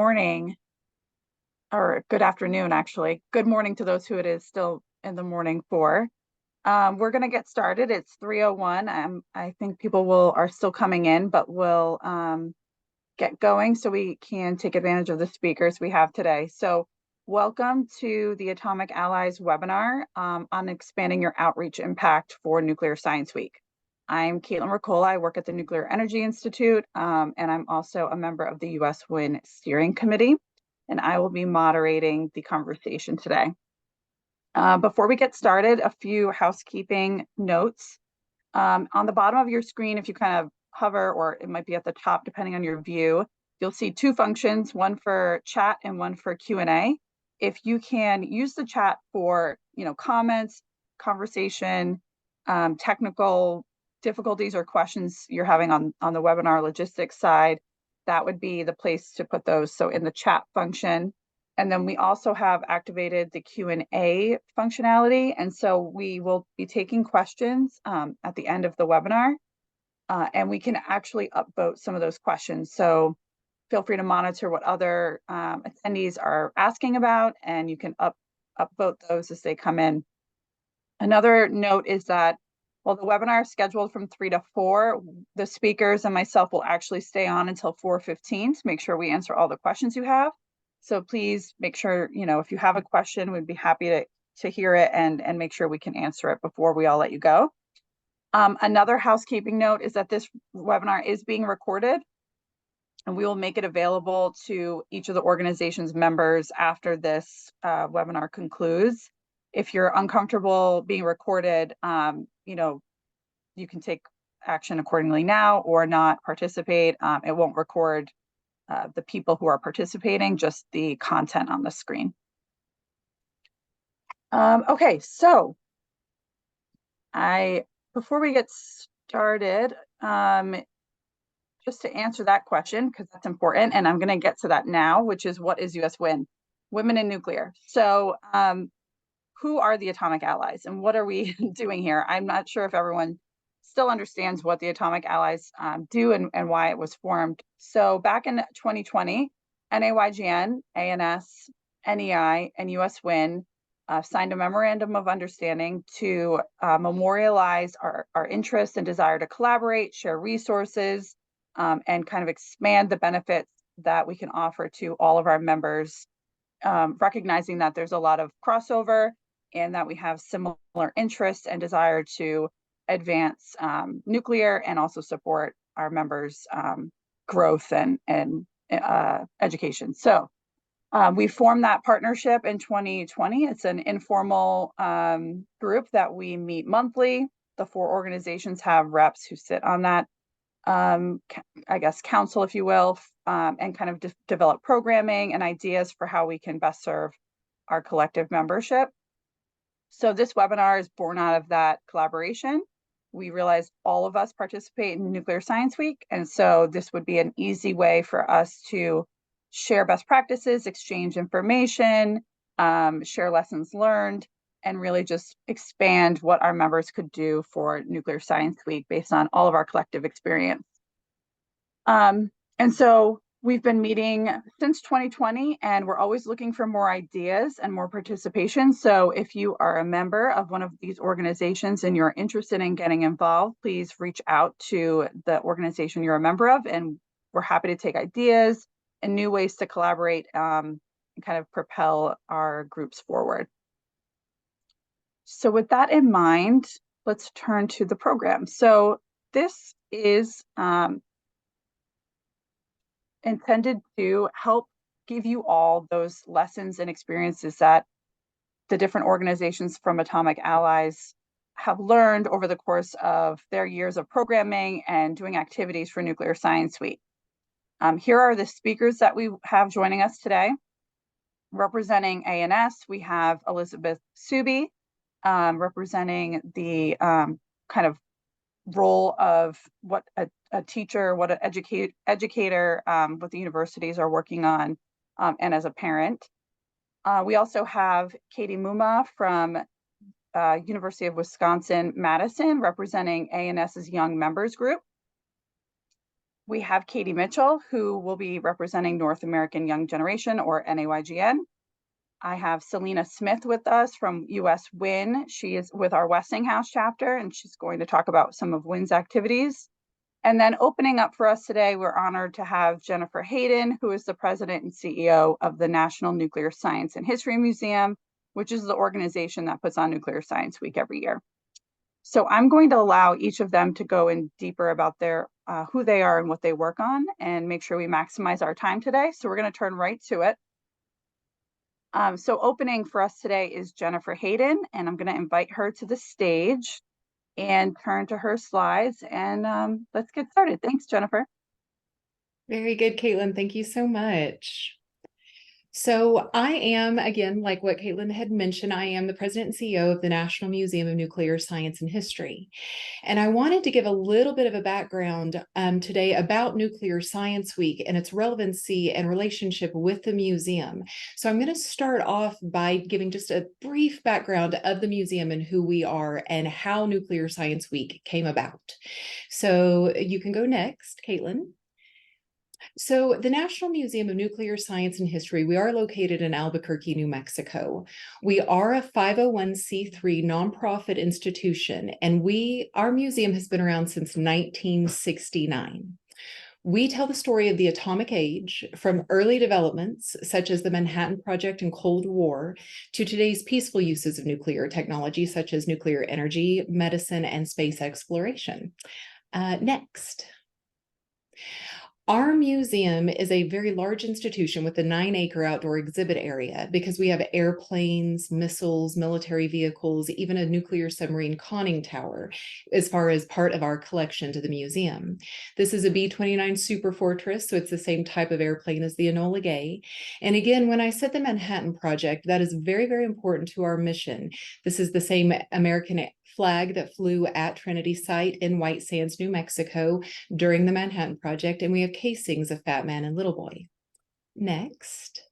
Morning, or good afternoon, actually. Good morning to those who it is still in the morning for. We're going to get started. It's 3:01. I think people are still coming in, but we'll get going so we can take advantage of the speakers we have today. So welcome to the Atomic Allies webinar on expanding your outreach impact for Nuclear Science Week. I'm Kaitlin Rekola. I work at the Nuclear Energy Institute, and I'm also a member of the U.S. WIN Steering Committee, and I will be moderating the conversation today. Before we get started, a few housekeeping notes. On the bottom of your screen, if you kind of hover, or it might be at the top depending on your view, you'll see two functions, one for chat and one for Q&A. If you can use the chat for comments, conversation, technical difficulties or questions you're having on the webinar logistics side, that would be the place to put those. So in the chat function. And then we also have activated the Q&A functionality. And so we will be taking questions at the end of the webinar. And we can actually upvote some of those questions. So feel free to monitor what other attendees are asking about, and you can upvote those as they come in. Another note is that while the webinar is scheduled from 3 to 4, the speakers and myself will actually stay on until 4:15 to make sure we answer all the questions you have. So please make sure, if you have a question, we'd be happy to hear it and make sure we can answer it before we all let you go. Another housekeeping note is that this webinar is being recorded, and we will make it available to each of the organization's members after this webinar concludes. If you're uncomfortable being recorded, you can take action accordingly now or not participate. It won't record the people who are participating, just the content on the screen. Okay, so before we get started, just to answer that question, because that's important, and I'm going to get to that now, which is what is U.S. WIN? Women in Nuclear. So who are the Atomic Allies and what are we doing here? I'm not sure if everyone still understands what the Atomic Allies do and why it was formed. So back in 2020, NAYGN, ANS, NEI, and US WIN signed a memorandum of understanding to memorialize our interest and desire to collaborate, share resources, and kind of expand the benefits that we can offer to all of our members, recognizing that there's a lot of crossover and that we have similar interests and desire to advance nuclear and also support our members' growth and education. So we formed that partnership in 2020. It's an informal group that we meet monthly. The 4 organizations have reps who sit on that, I guess, council, if you will, and kind of develop programming and ideas for how we can best serve our collective membership. So this webinar is born out of that collaboration. We realized all of us participate in Nuclear Science Week, and so this would be an easy way for us to share best practices, exchange information, share lessons learned, and really just expand what our members could do for Nuclear Science Week based on all of our collective experience. And so we've been meeting since 2020, and we're always looking for more ideas and more participation. So if you are a member of one of these organizations and you're interested in getting involved, please reach out to the organization you're a member of, and we're happy to take ideas and new ways to collaborate and kind of propel our groups forward. So with that in mind, let's turn to the program. So this is intended to help give you all those lessons and experiences that the different organizations from Atomic Allies have learned over the course of their years of programming and doing activities for Nuclear Science Week. Here are the speakers that we have joining us today. Representing ANS, we have Elizabeth Sooby, representing the kind of role of what a teacher, what an educator, what the universities are working on, and as a parent. We also have Katie Mummah from University of Wisconsin-Madison, representing ANS's Young Members Group. We have Katie Mitchell, who will be representing North American Young Generation, or NAYGN. I have Sylena Smith with us from US WIN. She is with our Westinghouse chapter, and she's going to talk about some of WIN's activities. And then opening up for us today, we're honored to have Jennifer Hayden, who is the president and CEO of the National Nuclear Science and History Museum, which is the organization that puts on Nuclear Science Week every year. So I'm going to allow each of them to go in deeper about their who they are and what they work on, and make sure we maximize our time today. So we're going to turn right to it. So opening for us today is Jennifer Hayden, and I'm going to invite her to the stage and turn to her slides, and let's get started. Thanks, Jennifer. Very good, Kaitlin. Thank you so much. So I am, again, like what Kaitlin had mentioned, I am the president and CEO of the National Museum of Nuclear Science and History. And I wanted to give a little bit of a background today about Nuclear Science Week and its relevancy and relationship with the museum. So I'm going to start off by giving just a brief background of the museum and who we are and how Nuclear Science Week came about. So you can go next, Kaitlin. So the National Museum of Nuclear Science and History, we are located in Albuquerque, New Mexico. We are a 501c3 nonprofit institution, and our museum has been around since 1969. We tell the story of the atomic age, from early developments such as the Manhattan Project and Cold War to today's peaceful uses of nuclear technology such as nuclear energy, medicine, and space exploration. Next. Our museum is a very large institution with a 9-acre outdoor exhibit area because we have airplanes, missiles, military vehicles, even a nuclear submarine conning tower as far as part of our collection to the museum. This is a B-29 Super Fortress, so it's the same type of airplane as the Enola Gay. And again, when I said the Manhattan Project, that is very, very important to our mission. This is the same American flag that flew at Trinity site in White Sands, New Mexico during the Manhattan Project, and we have casings of Fat Man and Little Boy. Next.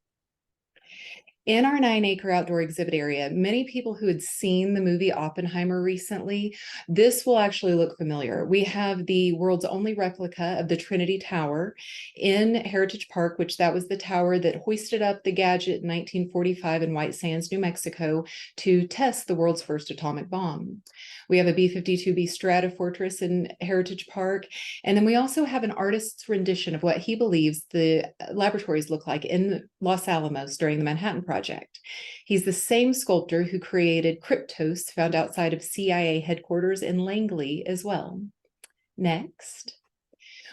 In our 9-acre outdoor exhibit area, many people who had seen the movie Oppenheimer recently, this will actually look familiar. We have the world's only replica of the Trinity Tower in Heritage Park, which that was the tower that hoisted up the gadget in 1945 in White Sands, New Mexico, to test the world's first atomic bomb. We have a B-52B Stratofortress in Heritage Park. And then we also have an artist's rendition of what he believes the laboratories look like in Los Alamos during the Manhattan Project. He's the same sculptor who created Kryptos, found outside of CIA headquarters in Langley as well. Next.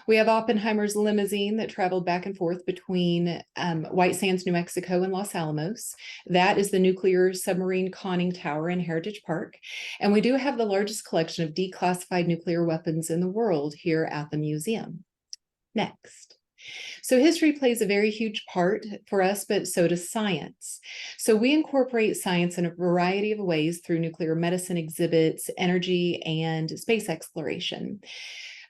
We have Oppenheimer's limousine that traveled back and forth between White Sands, New Mexico and Los Alamos. That is the nuclear submarine conning tower in Heritage Park. And we do have the largest collection of declassified nuclear weapons in the world here at the museum. Next. So history plays a very huge part for us, but so does science. So we incorporate science in a variety of ways through nuclear medicine exhibits, energy, and space exploration.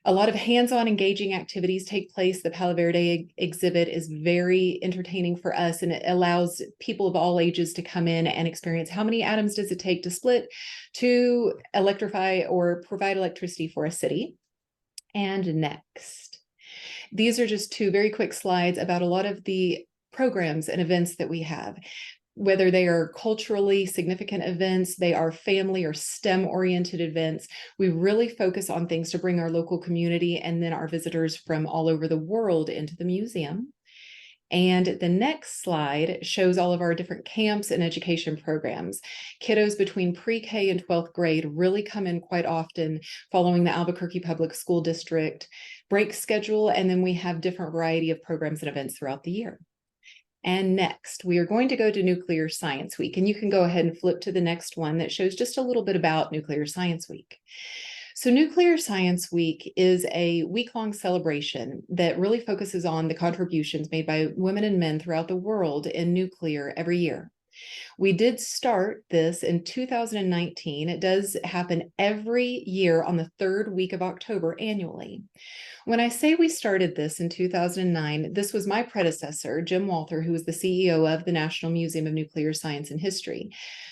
A lot of hands-on engaging activities take place. The Palo Verde exhibit is very entertaining for us, and it allows people of all ages to come in and experience how many atoms does it take to split to electrify or provide electricity for a city. And next. These are just two very quick slides about a lot of the programs and events that we have. Whether they are culturally significant events, they are family or STEM-oriented events, we really focus on things to bring our local community and then our visitors from all over the world into the museum. And the next slide shows all of our different camps and education programs. Kiddos between pre-K and 12th grade really come in quite often following the Albuquerque Public School District break schedule, and then we have different variety of programs and events throughout the year. And next, we are going to go to Nuclear Science Week, and you can go ahead and flip to the next one that shows just a little bit about Nuclear Science Week. So Nuclear Science Week is a week-long celebration that really focuses on the contributions made by women and men throughout the world in nuclear every year. We did start this in 2019. It does happen every year on the 3rd week of October annually. When I say we started this in 2009, this was my predecessor, Jim Walther, who was the CEO of the National Museum of Nuclear Science and History,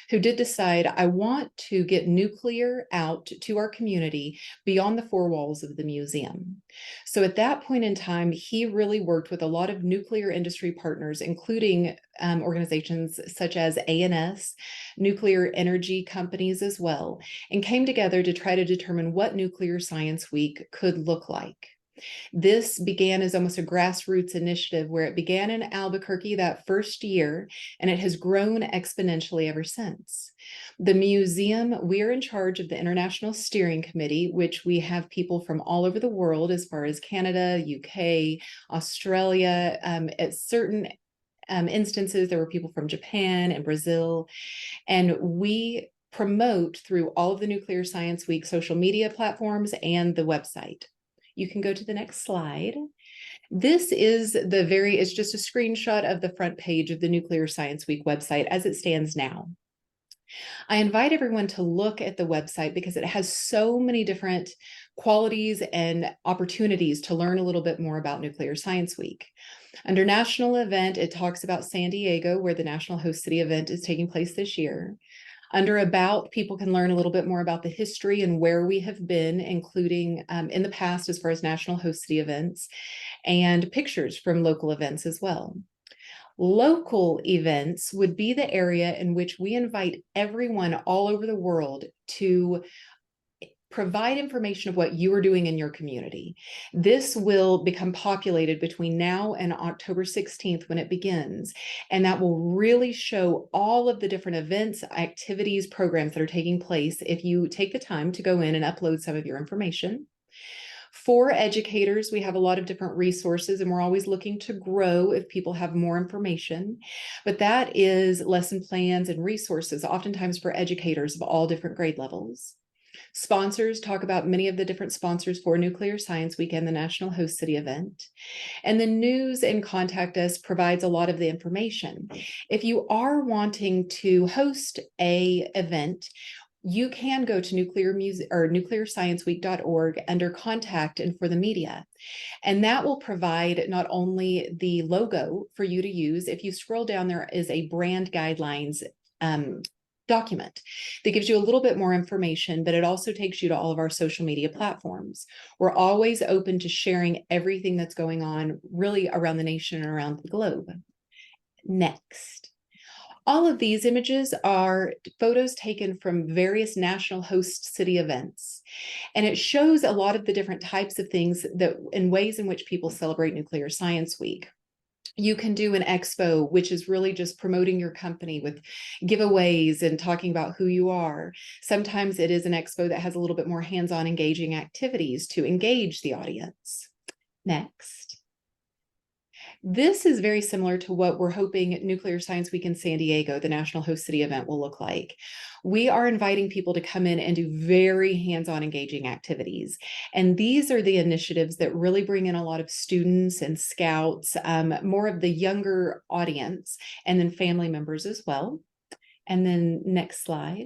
who did decide, I want to get nuclear out to our community beyond the 4 walls of the museum. So at that point in time, he really worked with a lot of nuclear industry partners, including organizations such as ANS, nuclear energy companies as well, and came together to try to determine what Nuclear Science Week could look like. This began as almost a grassroots initiative where it began in Albuquerque that first year, and it has grown exponentially ever since. The museum, we're in charge of the International Steering Committee, which we have people from all over the world, as far as Canada, UK, Australia. At certain instances, there were people from Japan and Brazil, and we promote through all of the Nuclear Science Week social media platforms and the website. You can go to the next slide. This is it's just a screenshot of the front page of the Nuclear Science Week website as it stands now. I invite everyone to look at the website because it has so many different qualities and opportunities to learn a little bit more about Nuclear Science Week. Under National Event, it talks about San Diego, where the National Host City event is taking place this year. Under About, people can learn a little bit more about the history and where we have been, including in the past as far as National Host City events, and pictures from local events as well. Local events would be the area in which we invite everyone all over the world to provide information of what you are doing in your community. This will become populated between now and October 16th when it begins. And that will really show all of the different events, activities, programs that are taking place if you take the time to go in and upload some of your information. For educators, we have a lot of different resources, and we're always looking to grow if people have more information. But that is lesson plans and resources, oftentimes for educators of all different grade levels. Sponsors talk about many of the different sponsors for Nuclear Science Week and the National Host City event. And the news and Contact Us provides a lot of the information. If you are wanting to host a event, you can go to nuclearscienceweek.org under Contact and for the media. And that will provide not only the logo for you to use. If you scroll down, there is a brand guidelines document that gives you a little bit more information, but it also takes you to all of our social media platforms. We're always open to sharing everything that's going on really around the nation and around the globe. Next. All of these images are photos taken from various national host city events. And it shows a lot of the different types of things that and ways in which people celebrate Nuclear Science Week. You can do an expo, which is really just promoting your company with giveaways and talking about who you are. Sometimes it is an expo that has a little bit more hands-on engaging activities to engage the audience. Next. This is very similar to what we're hoping Nuclear Science Week in San Diego, the National Host City event, will look like. We are inviting people to come in and do very hands-on engaging activities. And these are the initiatives that really bring in a lot of students and scouts, more of the younger audience, and then family members as well. And then next slide.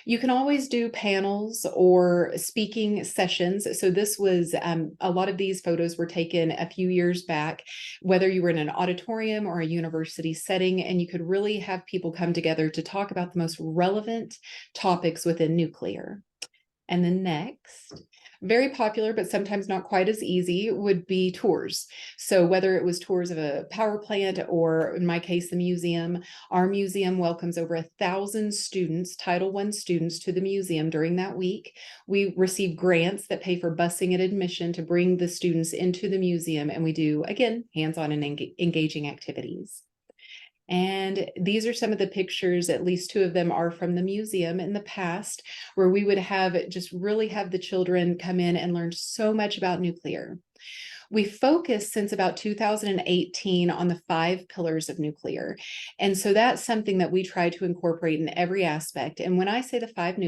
You can always do panels or speaking sessions. So this was, a lot of these photos were taken a few years back, whether you were in an auditorium or a university setting, and you could really have people come together to talk about the most relevant topics within nuclear. And then next, very popular, but sometimes not quite as easy, would be tours. So whether it was tours of a power plant or, in my case, the museum, our museum welcomes over 1,000 students, Title I students, to the museum during that week. We receive grants that pay for busing and admission to bring the students into the museum, and we do, again, hands-on and engaging activities. And these are some of the pictures, at least 2 of them are from the museum in the past, where we would really have the children come in and learn so much about nuclear. We focused since about 2018 on the 5 pillars of nuclear. And so that's something that we try to incorporate in every aspect. And when I say the 5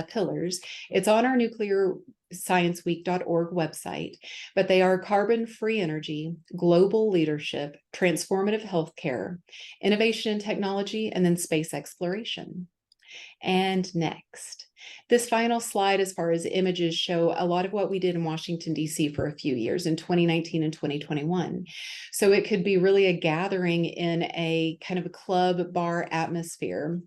pillars, it's on our nuclearscienceweek.org website, but they are carbon-free energy, global leadership, transformative healthcare, innovation and technology, and then space exploration. And next, this final slide, as far as images, show a lot of what we did in Washington, D.C. for a few years in 2019 and 2021. So it could be really a gathering in a kind of a club bar atmosphere.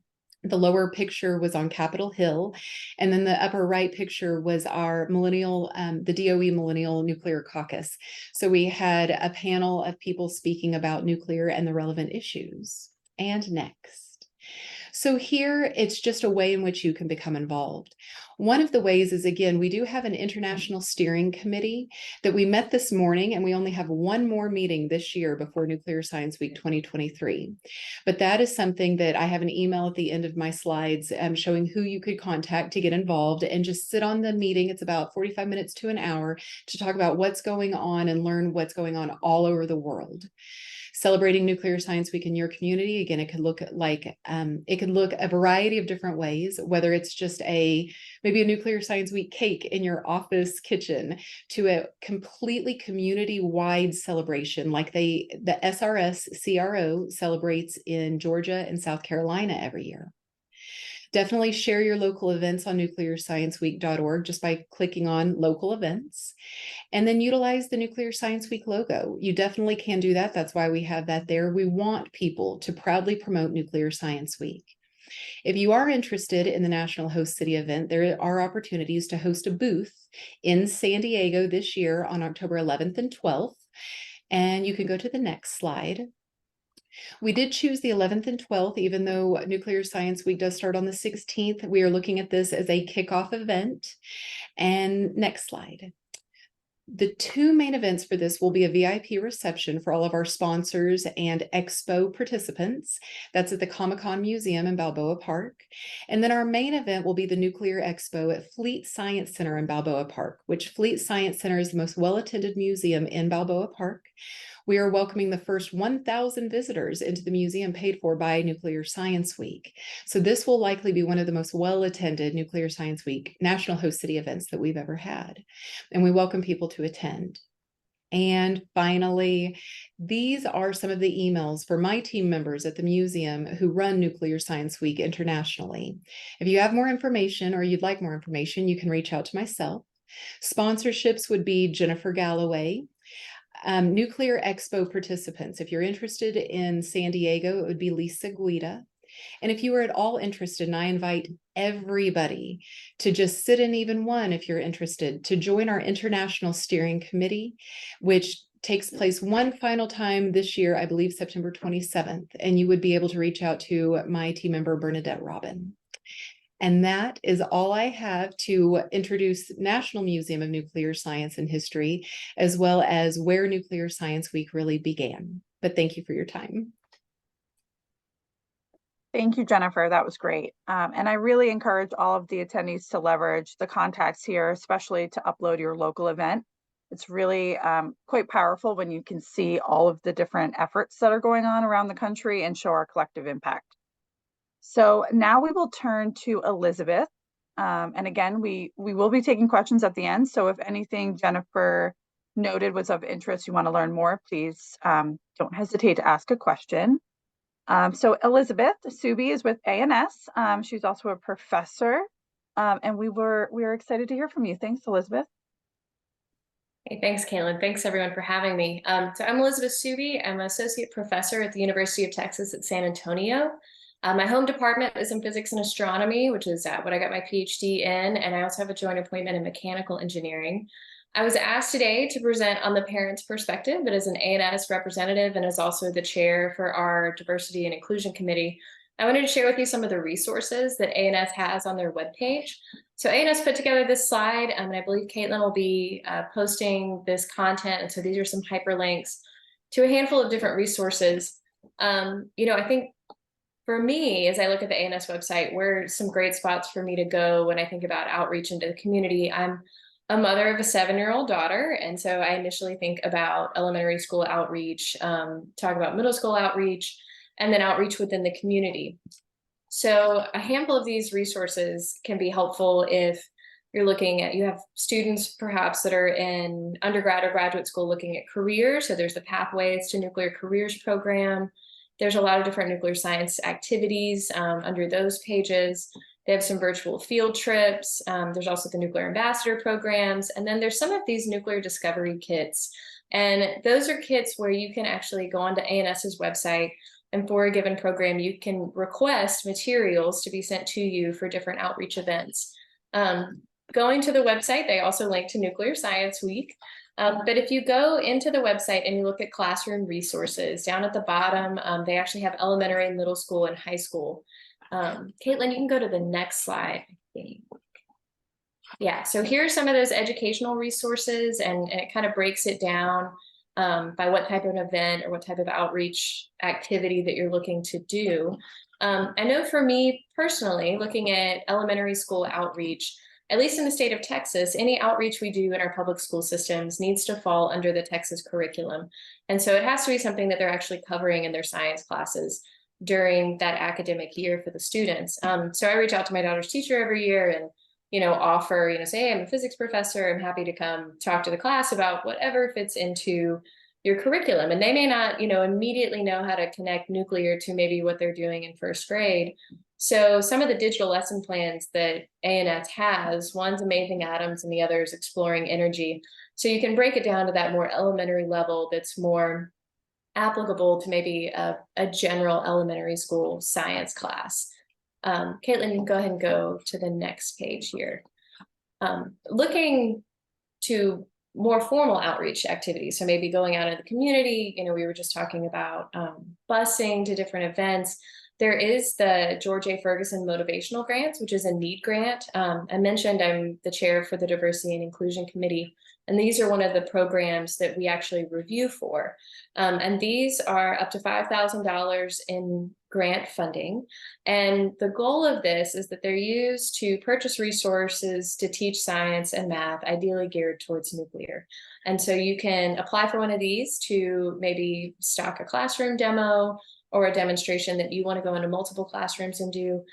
The lower picture was on Capitol Hill, and then the upper right picture was our the DOE Millennial Nuclear Caucus. So we had a panel of people speaking about nuclear and the relevant issues. And next. So here, it's just a way in which you can become involved. One of the ways is, again, we do have an international steering committee that we met this morning, and we only have one more meeting this year before Nuclear Science Week 2023. But that is something that I have an email at the end of my slides showing who you could contact to get involved and just sit on the meeting. It's about 45 minutes to an hour to talk about what's going on and learn what's going on all over the world. Celebrating Nuclear Science Week in your community, again, it could look a variety of different ways, whether it's just maybe a Nuclear Science Week cake in your office kitchen, to a completely community-wide celebration like the SRS CRO celebrates in Georgia and South Carolina every year. Definitely share your local events on nuclearscienceweek.org just by clicking on local events, and then utilize the Nuclear Science Week logo. You definitely can do that. That's why we have that there. We want people to proudly promote Nuclear Science Week. If you are interested in the National Host City event, there are opportunities to host a booth in San Diego this year on October 11th and 12th. And you can go to the next slide. We did choose the 11th and 12th, even though Nuclear Science Week does start on the 16th. We are looking at this as a kickoff event. And next slide. The two main events for this will be a VIP reception for all of our sponsors and expo participants. That's at the Comic-Con Museum in Balboa Park. And then our main event will be the Nuclear Expo at Fleet Science Center in Balboa Park, which Fleet Science Center is the most well-attended museum in Balboa Park. We are welcoming the first 1,000 visitors into the museum paid for by Nuclear Science Week. So this will likely be one of the most well-attended Nuclear Science Week National Host City events that we've ever had. And we welcome people to attend. And finally, these are some of the emails for my team members at the museum who run Nuclear Science Week internationally. If you have more information or you'd like more information, you can reach out to myself. Sponsorships would be Jennifer Galloway. Nuclear Expo participants, if you're interested in San Diego, it would be Lisa Guida. And if you are at all interested, and I invite everybody to just sit in even one if you're interested, to join our International Steering Committee, which takes place one final time this year, I believe September 27th, and you would be able to reach out to my team member, Bernadette Robin. And that is all I have to introduce National Museum of Nuclear Science and History, as well as where Nuclear Science Week really began. But thank you for your time. Thank you, Jennifer. That was great. And I really encourage all of the attendees to leverage the contacts here, especially to upload your local event. It's really quite powerful when you can see all of the different efforts that are going on around the country and show our collective impact. So now we will turn to Elizabeth. And again, we will be taking questions at the end. So if anything Jennifer noted was of interest, you want to learn more, please don't hesitate to ask a question. So Elizabeth Sooby is with ANS. She's also a professor. And we are excited to hear from you. Thanks, Elizabeth. Hey, thanks, Kaitlin. Thanks, everyone, for having me. So I'm Elizabeth Sooby. I'm an associate professor at the University of Texas at San Antonio. My home department is in physics and astronomy, which is what I got my PhD in, and I also have a joint appointment in mechanical engineering. I was asked today to present on the parent's perspective, but as an ANS representative and as also the chair for our Diversity and Inclusion Committee, I wanted to share with you some of the resources that ANS has on their webpage. So ANS put together this slide, and I believe Kaitlin will be posting this content, and so these are some hyperlinks to a handful of different resources. I think for me, as I look at the ANS website, where are some great spots for me to go when I think about outreach into the community? I'm a mother of a 7-year-old daughter, and so I initially think about elementary school outreach, talk about middle school outreach, and then outreach within the community. So a handful of these resources can be helpful if you're looking at, you have students perhaps that are in undergrad or graduate school looking at careers. So there's the Pathways to Nuclear Careers program. There's a lot of different nuclear science activities under those pages. They have some virtual field trips. There's also the Nuclear Ambassador programs. And then there's some of these nuclear discovery kits. And those are kits where you can actually go onto ANS's website, And for a given program, you can request materials to be sent to you for different outreach events. Going to the website, they also link to Nuclear Science Week. But if you go into the website and you look at classroom resources, down at the bottom, they actually have elementary, middle school, and high school. Kaitlin, you can go to the next slide, I think. Yeah, so here are some of those educational resources, and it kind of breaks it down by what type of event or what type of outreach activity that you're looking to do. I know for me personally, looking at elementary school outreach, at least in the state of Texas, any outreach we do in our public school systems needs to fall under the Texas curriculum. And so it has to be something that they're actually covering in their science classes during that academic year for the students. So I reach out to my daughter's teacher every year and offer, say, hey, I'm a physics professor. I'm happy to come talk to the class about whatever fits into your curriculum. And they may not, immediately know how to connect nuclear to maybe what they're doing in first grade. So some of the digital lesson plans that A&S has, one's Amazing Atoms and the other is Exploring Energy. So you can break it down to that more elementary level that's more applicable to maybe a general elementary school science class. Kaitlin, you can go ahead and go to the next page here. Looking to more formal outreach activities, so maybe going out in the community, we were just talking about busing to different events. There is the George A. Ferguson Motivational Grants, which is a NEED grant. I mentioned I'm the chair for the Diversity and Inclusion Committee, and these are one of the programs that we actually review for. And these are up to $5,000 in grant funding. And the goal of this is that they're used to purchase resources to teach science and math, ideally geared towards nuclear. And so you can apply for one of these to maybe stock a classroom demo or a demonstration that you want to go into multiple classrooms and do.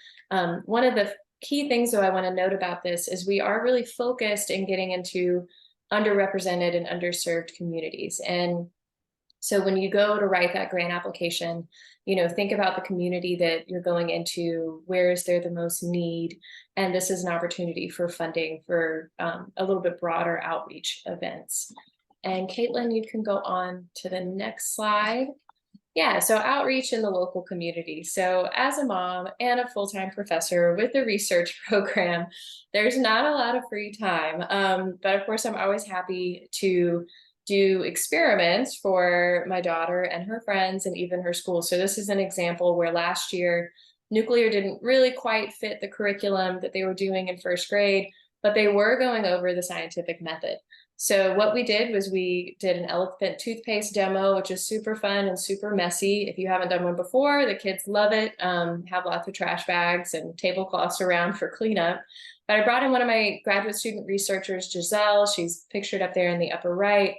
One of the key things, though, I want to note about this is we are really focused in getting into underrepresented and underserved communities. And so when you go to write that grant application, think about the community that you're going into, where is there the most need? And this is an opportunity for funding for a little bit broader outreach events. And Kaitlin, you can go on to the next slide. Yeah, so outreach in the local community. So as a mom and a full-time professor with the research program, there's not a lot of free time. But of course, I'm always happy to do experiments for my daughter and her friends and even her school. So this is an example where last year, nuclear didn't really quite fit the curriculum that they were doing in first grade, but they were going over the scientific method. So what we did was we did an elephant toothpaste demo, which is super fun and super messy. If you haven't done one before, the kids love it. Have lots of trash bags and tablecloths around for cleanup. But I brought in one of my graduate student researchers, Giselle. She's pictured up there in the upper right.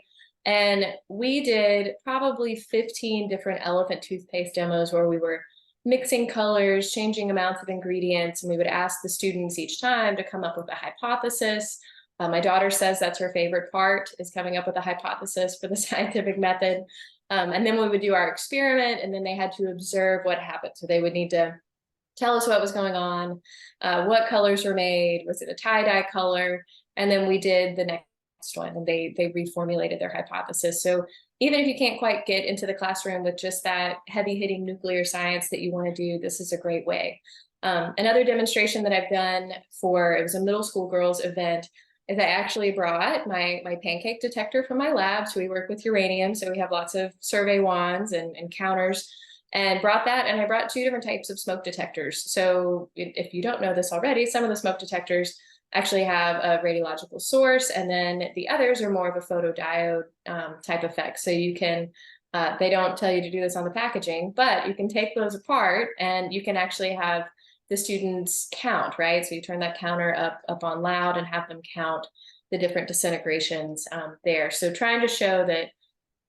And we did probably 15 different elephant toothpaste demos where we were mixing colors, changing amounts of ingredients, and we would ask the students each time to come up with a hypothesis. My daughter says that's her favorite part, is coming up with a hypothesis for the scientific method. And then we would do our experiment, and then they had to observe what happened. So they would need to tell us what was going on, what colors were made, was it a tie-dye color? And then we did the next one, and they reformulated their hypothesis. So even if you can't quite get into the classroom with just that heavy-hitting nuclear science that you want to do, this is a great way. Another demonstration that I've done it was a middle school girls event, is I actually brought my pancake detector from my lab. So we work with uranium. So we have lots of survey wands and counters, and brought that. And I brought 2 different types of smoke detectors. So if you don't know this already, some of the smoke detectors actually have a radiological source, and then the others are more of a photodiode type effect. So you can, they don't tell you to do this on the packaging, but you can take those apart and you can actually have the students count, right? So you turn that counter up on loud and have them count the different disintegrations there. So trying to show that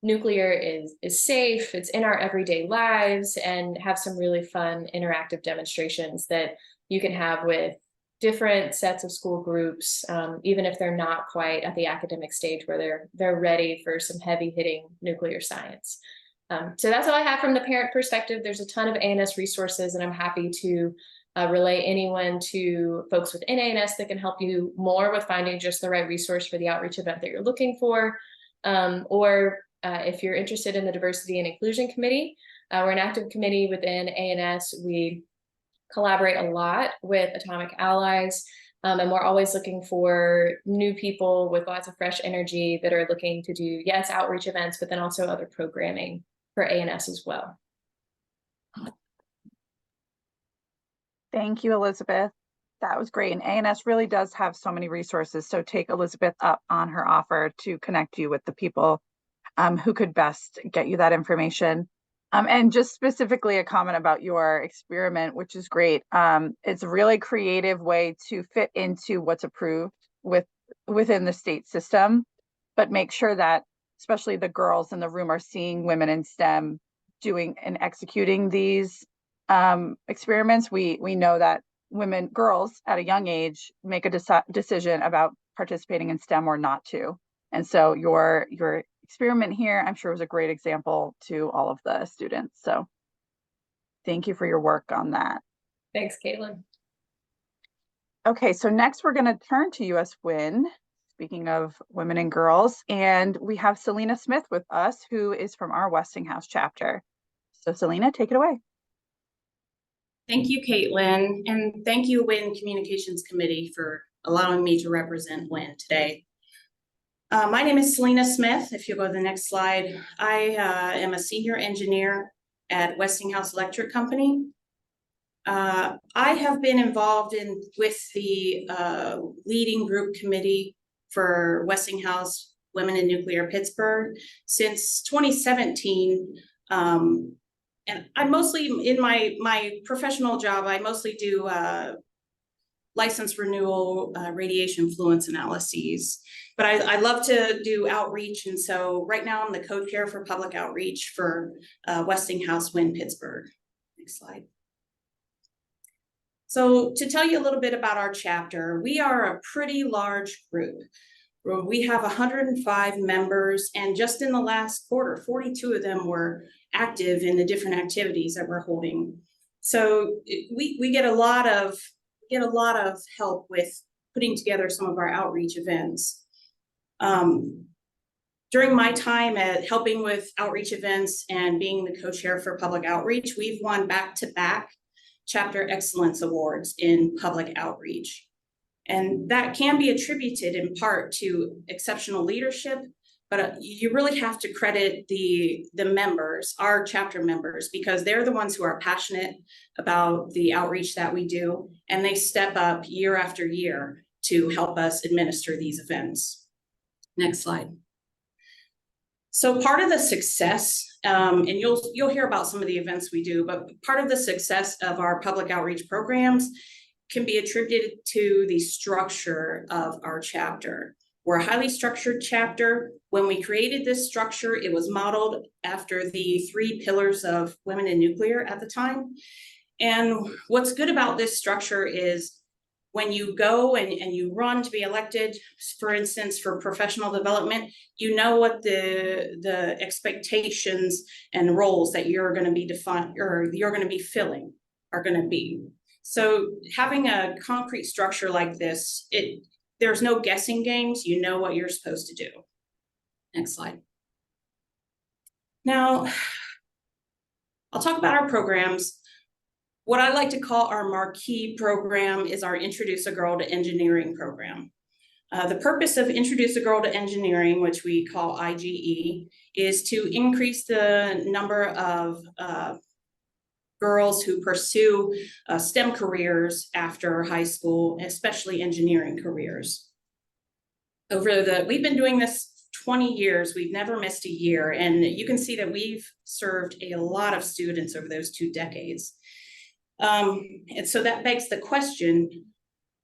nuclear is safe, it's in our everyday lives, and have some really fun interactive demonstrations that you can have with different sets of school groups, even if they're not quite at the academic stage where they're ready for some heavy hitting nuclear science. So that's all I have from the parent perspective. There's a ton of A&S resources, and I'm happy to relay anyone to folks within A&S that can help you more with finding just the right resource for the outreach event that you're looking for. Or if you're interested in the Diversity and Inclusion Committee, We're an active committee within A&S. We collaborate a lot with Atomic Allies, and we're always looking for new people with lots of fresh energy that are looking to do, yes, outreach events, but then also other programming for A&S as well. Thank you, Elizabeth. That was great. And A&S really does have so many resources. So take Elizabeth up on her offer to connect you with the people who could best get you that information. And just specifically a comment about your experiment, which is great. It's a really creative way to fit into what's approved within the state system, but make sure that especially the girls in the room are seeing women in STEM doing and executing these experiments. We know that girls at a young age make a decision about participating in STEM or not to. And so your experiment here, I'm sure, was a great example to all of the students. So thank you for your work on that. Thanks, Kaitlin. Okay, so next we're going to turn to US WIN, speaking of women and girls, and we have Sylena Smith with us, who is from our Westinghouse chapter. So Sylena, take it away. Thank you, Kaitlin, and thank you, WIN Communications Committee, for allowing me to represent WIN today. My name is Sylena Smith. If you go to the next slide, I am a senior engineer at Westinghouse Electric Company. I have been involved with the leading group committee for Westinghouse Women in Nuclear Pittsburgh since 2017. And I mostly, in my professional job, I mostly do license renewal, radiation fluence analyses. But I love to do outreach, and so right now I'm the co-chair for public outreach for Westinghouse WIN Pittsburgh. Next slide. So to tell you a little bit about our chapter, we are a pretty large group. We have 105 members, and just in the last quarter, 42 of them were active in the different activities that we're holding. So we get a lot of help with putting together some of our outreach events. During my time at helping with outreach events and being the co-chair for public outreach, we've won back-to-back chapter excellence awards in public outreach. And that can be attributed in part to exceptional leadership, but you really have to credit the members, our chapter members, because they're the ones who are passionate about the outreach that we do, and they step up year after year to help us administer these events. Next slide. So part of the success, and you'll hear about some of the events we do, but part of the success of our public outreach programs can be attributed to the structure of our chapter. We're a highly structured chapter. When we created this structure, it was modeled after the 3 pillars of women in nuclear at the time. And what's good about this structure is when you go and you run to be elected, for instance, for professional development, you know what the expectations and roles that you're going to be defined or you're going to be filling are going to be. So having a concrete structure like this, there's no guessing games. You know what you're supposed to do. Next slide. Now, I'll talk about our programs. What I like to call our marquee program is our Introduce a Girl to Engineering program. The purpose of Introduce a Girl to Engineering, which we call IGE, is to increase the number of girls who pursue STEM careers after high school, especially engineering careers. We've been doing this 20 years, we've never missed a year, and you can see that we've served a lot of students over those 2 decades. And so that begs the question,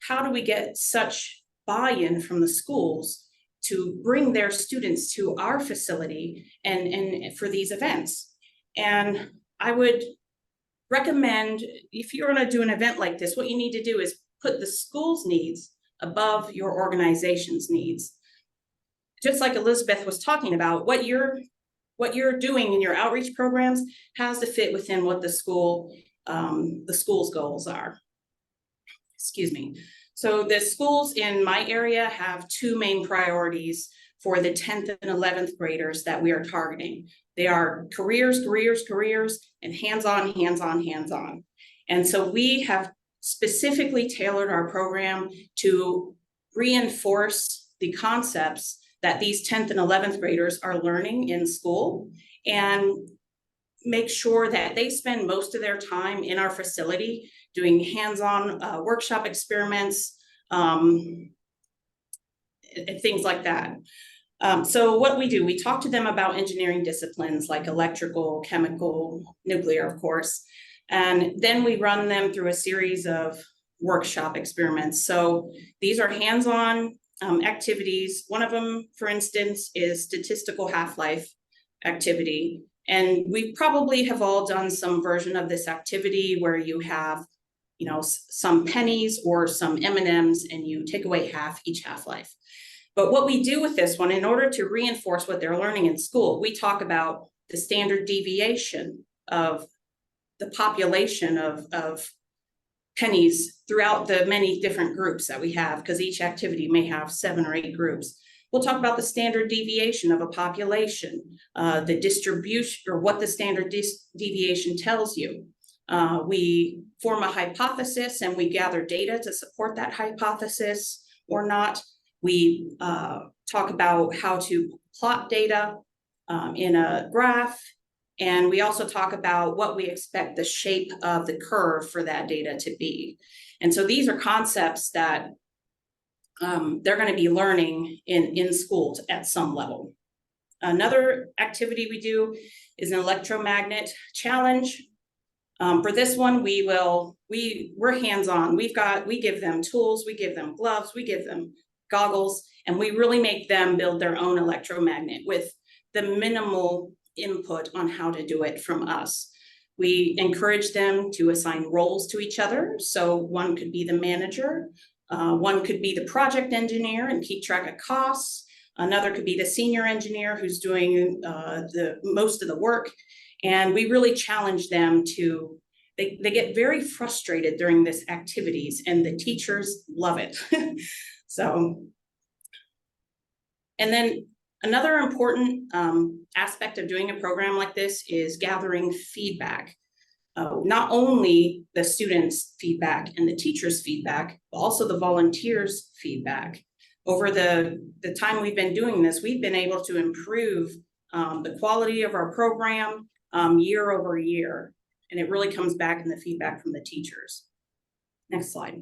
how do we get such buy-in from the schools to bring their students to our facility and for these events? And I would recommend, if you're going to do an event like this, what you need to do is put the school's needs above your organization's needs. Just like Elizabeth was talking about, what you're doing in your outreach programs has to fit within what the school's goals are. Excuse me. So the schools in my area have 2 main priorities for the 10th and 11th graders that we are targeting. They are careers, and hands-on, hands-on, hands-on. And so we have specifically tailored our program to reinforce the concepts that these 10th and 11th graders are learning in school, and make sure that they spend most of their time in our facility doing hands-on workshop experiments, things like that. So what we do, we talk to them about engineering disciplines like electrical, chemical, nuclear, of course, and then we run them through a series of workshop experiments. So these are hands-on activities. One of them, for instance, is statistical half-life activity. And we probably have all done some version of this activity where you have, you know, some pennies or some M&Ms and you take away half each half-life. But what we do with this one, in order to reinforce what they're learning in school, we talk about the standard deviation of the population of pennies throughout the many different groups that we have, because each activity may have 7 or 8 groups. We'll talk about the standard deviation of a population, the distribution, or what the standard deviation tells you. We form a hypothesis and we gather data to support that hypothesis or not. We talk about how to plot data in a graph. And we also talk about what we expect the shape of the curve for that data to be. And so these are concepts that they're going to be learning in school at some level. Another activity we do is an electromagnet challenge. For this one, we're hands-on. We give them tools, we give them gloves, we give them goggles, and we really make them build their own electromagnet with the minimal input on how to do it from us. We encourage them to assign roles to each other. So one could be the manager, one could be the project engineer and keep track of costs. Another could be the senior engineer who's doing the most of the work. And we really challenge them to, they get very frustrated during this activities and the teachers love it. So, and then another important aspect of doing a program like this is gathering feedback. Not only the students' feedback and the teachers' feedback, but also the volunteers' feedback. Over the time we've been doing this, we've been able to improve the quality of our program year over year. And it really comes back in the feedback from the teachers. Next slide.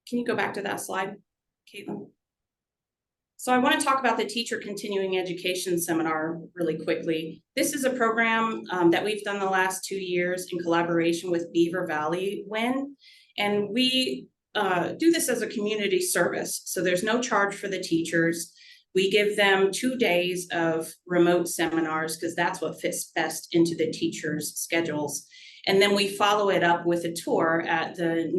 Can you go back to that slide, Kaitlin? So I want to talk about the Teacher Continuing Education Seminar really quickly. This is a program that we've done the last 2 years in collaboration with Beaver Valley WIN. And we do this as a community service. So there's no charge for the teachers. We give them 2 days of remote seminars because that's what fits best into the teachers' schedules. And then we follow it up with a tour at the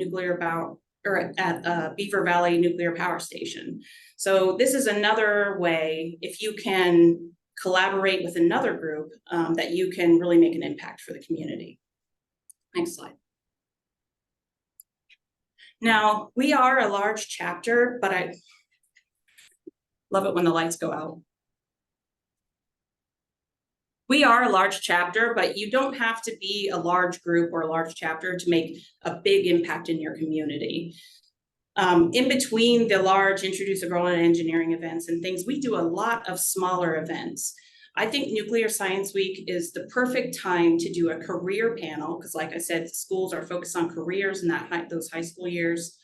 Beaver Valley Nuclear Power Station. So this is another way, if you can collaborate with another group, that you can really make an impact for the community. Next slide. Now, we are a large chapter, but I love it when the lights go out. We are a large chapter, but you don't have to be a large group or a large chapter to make a big impact in your community. In between the large Introduce a Girl in Engineering events and things, we do a lot of smaller events. I think Nuclear Science Week is the perfect time to do a career panel, because like I said, schools are focused on careers in those high school years.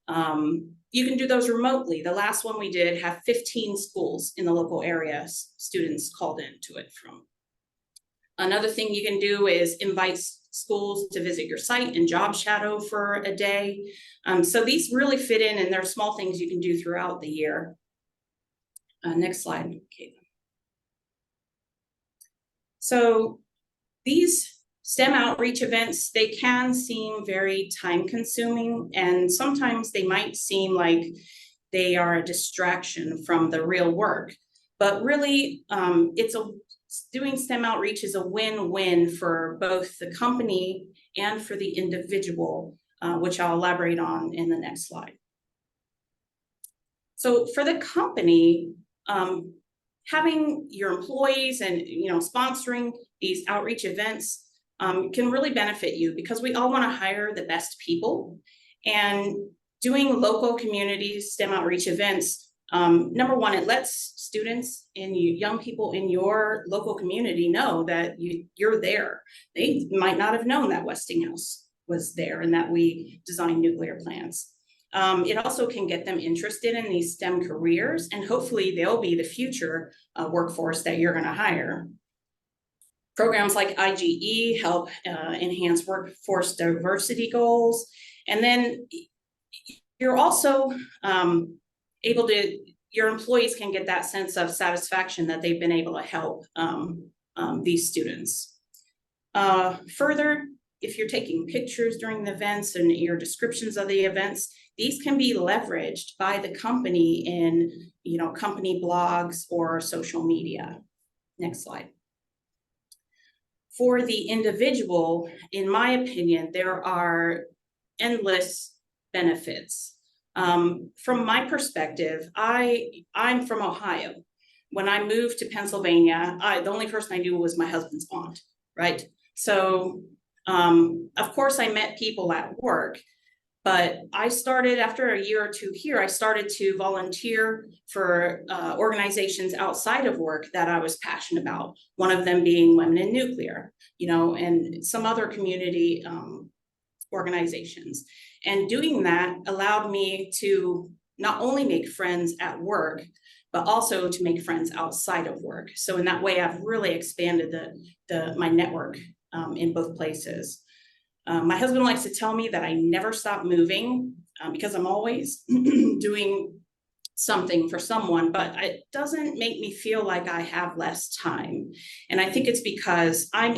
You can do those remotely. The last one we did had 15 schools in the local area, students called into it from. Another thing you can do is invite schools to visit your site and job shadow for a day. So these really fit in, and they're small things you can do throughout the year. Next slide, Kaitlin. So these STEM outreach events, they can seem very time consuming, and sometimes they might seem like they are a distraction from the real work. But really, doing STEM outreach is a win-win for both the company and for the individual, which I'll elaborate on in the next slide. So for the company, having your employees and, sponsoring these outreach events can really benefit you, because we all want to hire the best people. And doing local community STEM outreach events, number one, it lets students and young people in your local community know that you're there. They might not have known that Westinghouse was there and that we designed nuclear plants. It also can get them interested in these STEM careers, and hopefully they'll be the future workforce that you're going to hire. Programs like IGE help enhance workforce diversity goals. And then you're also able to, your employees can get that sense of satisfaction that they've been able to help these students. Further, if you're taking pictures during the events and your descriptions of the events, these can be leveraged by the company in, company blogs or social media. Next slide. For the individual, in my opinion, there are endless benefits. From my perspective, I'm from Ohio. When I moved to Pennsylvania, the only person I knew was my husband's aunt, right? So, of course, I met people at work, but I started, after a year or two here, I started to volunteer for organizations outside of work that I was passionate about. One of them being Women in Nuclear, and some other community organizations. And doing that allowed me to not only make friends at work, but also to make friends outside of work. So in that way, I've really expanded my network in both places. My husband likes to tell me that I never stop moving because I'm always doing something for someone, but it doesn't make me feel like I have less time. And I think it's because I'm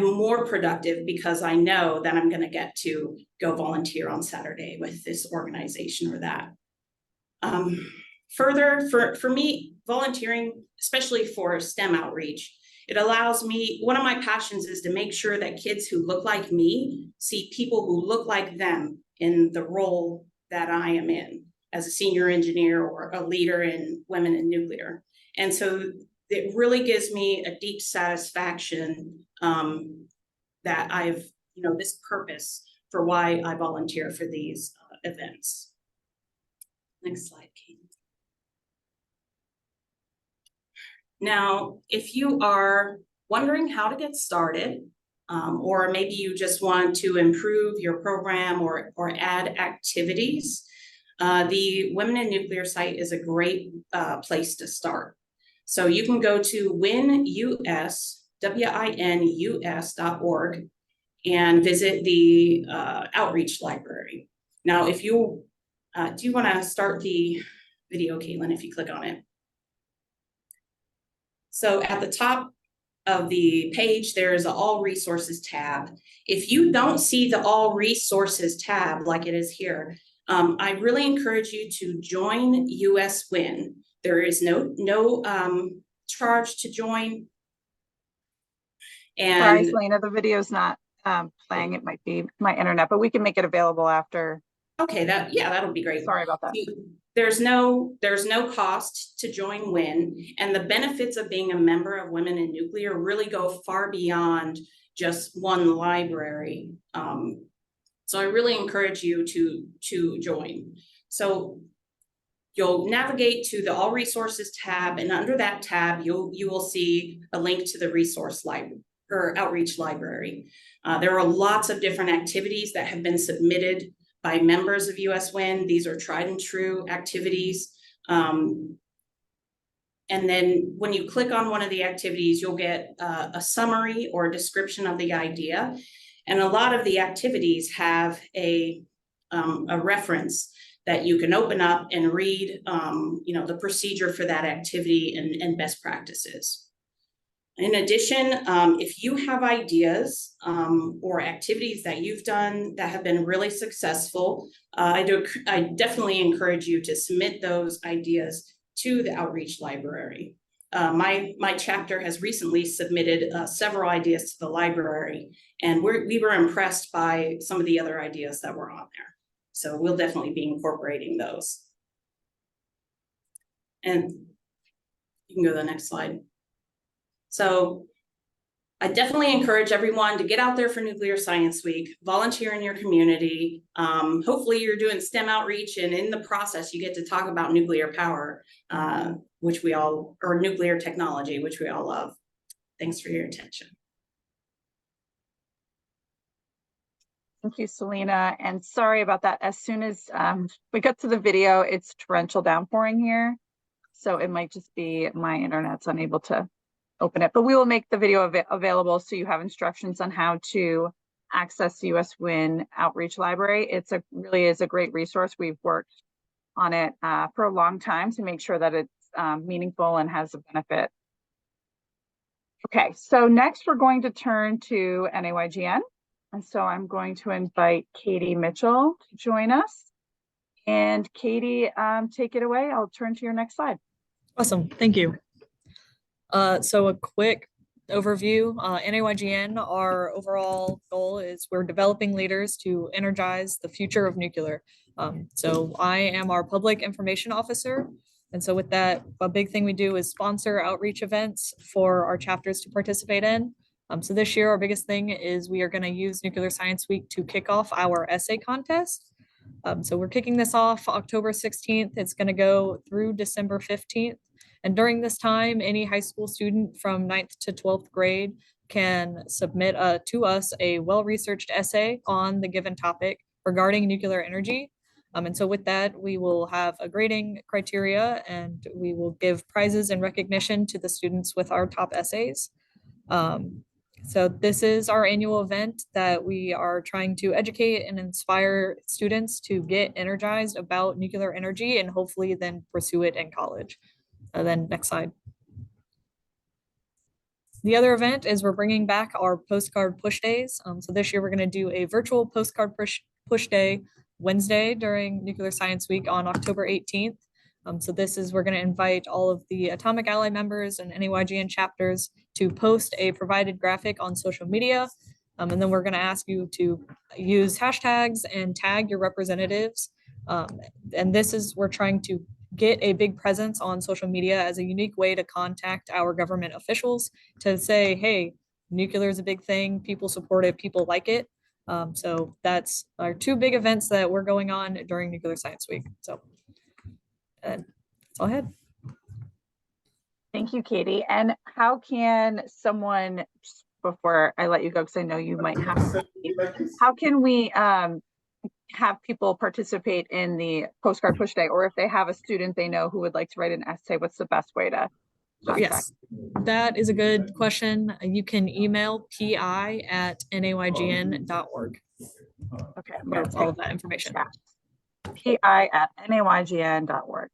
more productive because I know that I'm going to get to go volunteer on Saturday with this organization or that. Further, for me, volunteering, especially for STEM outreach, it allows me, one of my passions is to make sure that kids who look like me see people who look like them in the role that I am in as a senior engineer or a leader in Women in Nuclear. And so it really gives me a deep satisfaction that I've, this purpose for why I volunteer for these events. Next slide, Kate. Now, if you are wondering how to get started, or maybe you just want to improve your program or add activities, the Women in Nuclear site is a great place to start. So you can go to winus.org and visit the outreach library. Now, if you do you want to start the video, Kaitlin, if you click on it. So at the top of the page, there's an All Resources tab. If you don't see the All Resources tab like it is here, I really encourage you to join US WIN. There is no charge to join. And sorry, Sylena, the video's not playing. It might be my internet, but we can make it available after. Okay, that'll be great. Sorry about that. There's no cost to join WIN, and the benefits of being a member of Women in Nuclear really go far beyond just one library. So I really encourage you to join. So you'll navigate to the All Resources tab, and under that tab, you will see a link to the resource library or outreach library. There are lots of different activities that have been submitted by members of US WIN. These are tried and true activities. And then when you click on one of the activities, you'll get a summary or a description of the idea. And a lot of the activities have a reference that you can open up and read, the procedure for that activity and best practices. In addition, if you have ideas or activities that you've done that have been really successful, I definitely encourage you to submit those ideas to the outreach library. My chapter has recently submitted several ideas to the library, and we were impressed by some of the other ideas that were on there. So we'll definitely be incorporating those. And you can go to the next slide. So I definitely encourage everyone to get out there for Nuclear Science Week, volunteer in your community. Hopefully you're doing STEM outreach, and in the process, you get to talk about nuclear power, which we all, or nuclear technology, which we all love. Thanks for your attention. Thank you, Sylena. And sorry about that. As soon as we got to the video, it's torrential downpouring here. So it might just be my internet's unable to open it, but we will make the video available so you have instructions on how to access the US WIN Outreach Library. It's really is a great resource. We've worked on it for a long time to make sure that it's meaningful and has a benefit. Okay, so next we're going to turn to NAYGN. And so I'm going to invite Katie Mitchell to join us. And Katie, take it away. I'll turn to your next slide. Awesome, thank you. So a quick overview, NAYGN, our overall goal is we're developing leaders to energize the future of nuclear. So I am our public information officer. And so with that, a big thing we do is sponsor outreach events for our chapters to participate in. So this year, our biggest thing is we are going to use Nuclear Science Week to kick off our essay contest. So we're kicking this off October 16th. It's going to go through December 15th. And during this time, any high school student from 9th to 12th grade can submit to us a well-researched essay on the given topic regarding nuclear energy. And so with that, we will have a grading criteria and we will give prizes and recognition to the students with our top essays. So this is our annual event that we are trying to educate and inspire students to get energized about nuclear energy and hopefully then pursue it in college. And then next slide. The other event is we're bringing back our postcard push days. So this year we're going to do a virtual postcard push day Wednesday during Nuclear Science Week on October 18th. So this is, we're going to invite all of the Atomic Ally members and NAYGN chapters to post a provided graphic on social media. And then we're going to ask you to use hashtags and tag your representatives. And this is, we're trying to get a big presence on social media as a unique way to contact our government officials to say, hey, nuclear is a big thing, people support it, people like it. So that's our two big events that we're going on during Nuclear Science Week. So that's all I had. Thank you, Katie. And how can someone, before I let you go, because I know you might have to leave, how can we have people participate in the postcard push day, or if they have a student they know who would like to write an essay, what's the best way to contact? Yes, that is a good question. You can email pi@naygn.org. Okay, for all of that information. pi@naygn.org.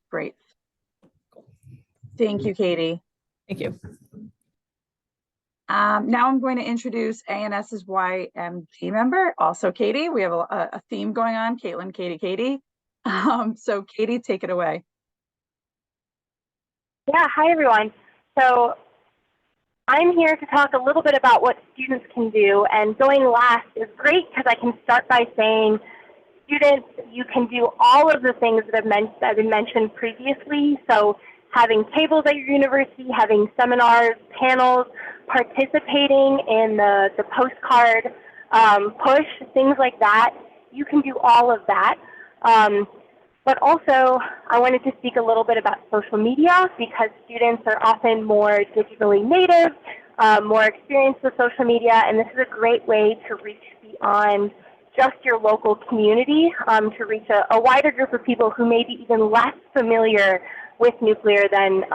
Great. Thank you, Katie. Thank you. Now I'm going to introduce ANS's YMG member, also Katie. We have a theme going on, Kaitlin, Katie. So Katie, take it away. Yeah, hi everyone. So I'm here to talk a little bit about what students can do, and going last is great because I can start by saying, students, you can do all of the things that have been mentioned previously. So having tables at your university, having seminars, panels, participating in the postcard push, things like that. You can do all of that. But also, I wanted to speak a little bit about social media because students are often more digitally native, more experienced with social media, and this is a great way to reach beyond just your local community, to reach a wider group of people who may be even less familiar with nuclear than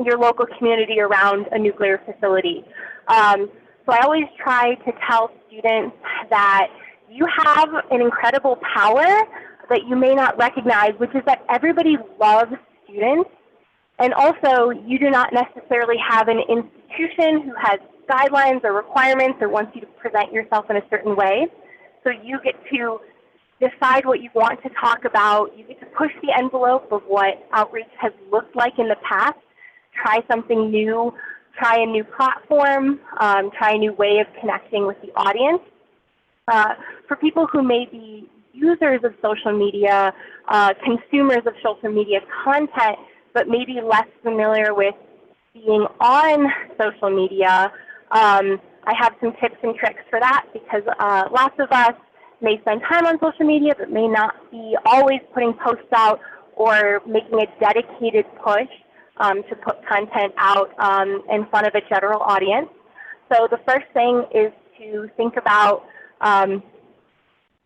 your local community around a nuclear facility. So I always try to tell students that you have an incredible power that you may not recognize, which is that everybody loves students. And also, you do not necessarily have an institution who has guidelines or requirements or wants you to present yourself in a certain way. So you get to decide what you want to talk about. You get to push the envelope of what outreach has looked like in the past, try something new, try a new platform, try a new way of connecting with the audience. For people who may be users of social media, consumers of social media content, but maybe less familiar with being on social media. I have some tips and tricks for that because lots of us may spend time on social media, but may not be always putting posts out or making a dedicated push to put content out in front of a general audience. So the first thing is to think about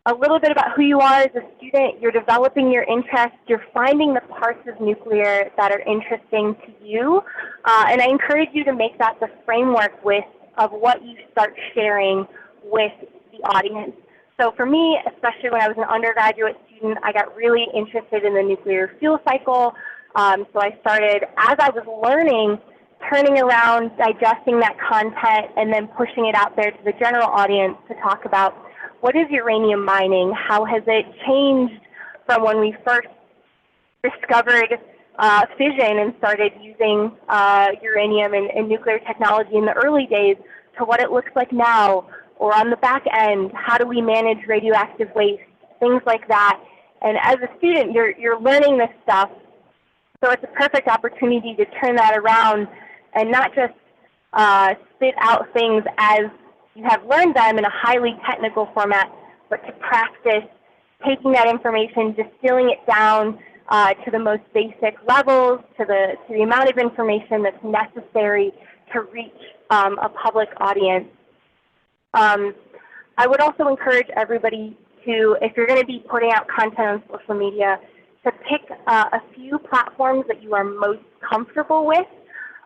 a little bit about who you are as a student. You're developing your interests. You're finding the parts of nuclear that are interesting to you. And I encourage you to make that the framework of what you start sharing with the audience. So for me, especially when I was an undergraduate student, I got really interested in the nuclear fuel cycle. So I started, as I was learning, turning around, digesting that content, and then pushing it out there to the general audience to talk about what is uranium mining, how has it changed from when we first discovered fission and started using uranium and nuclear technology in the early days to what it looks like now, or on the back end, how do we manage radioactive waste, things like that. And as a student, you're learning this stuff, so it's a perfect opportunity to turn that around and not just spit out things as you have learned them in a highly technical format, but to practice taking that information, distilling it down to the most basic levels, to the amount of information that's necessary to reach a public audience. I would also encourage everybody to, if you're going to be putting out content on social media, to pick a few platforms that you are most comfortable with.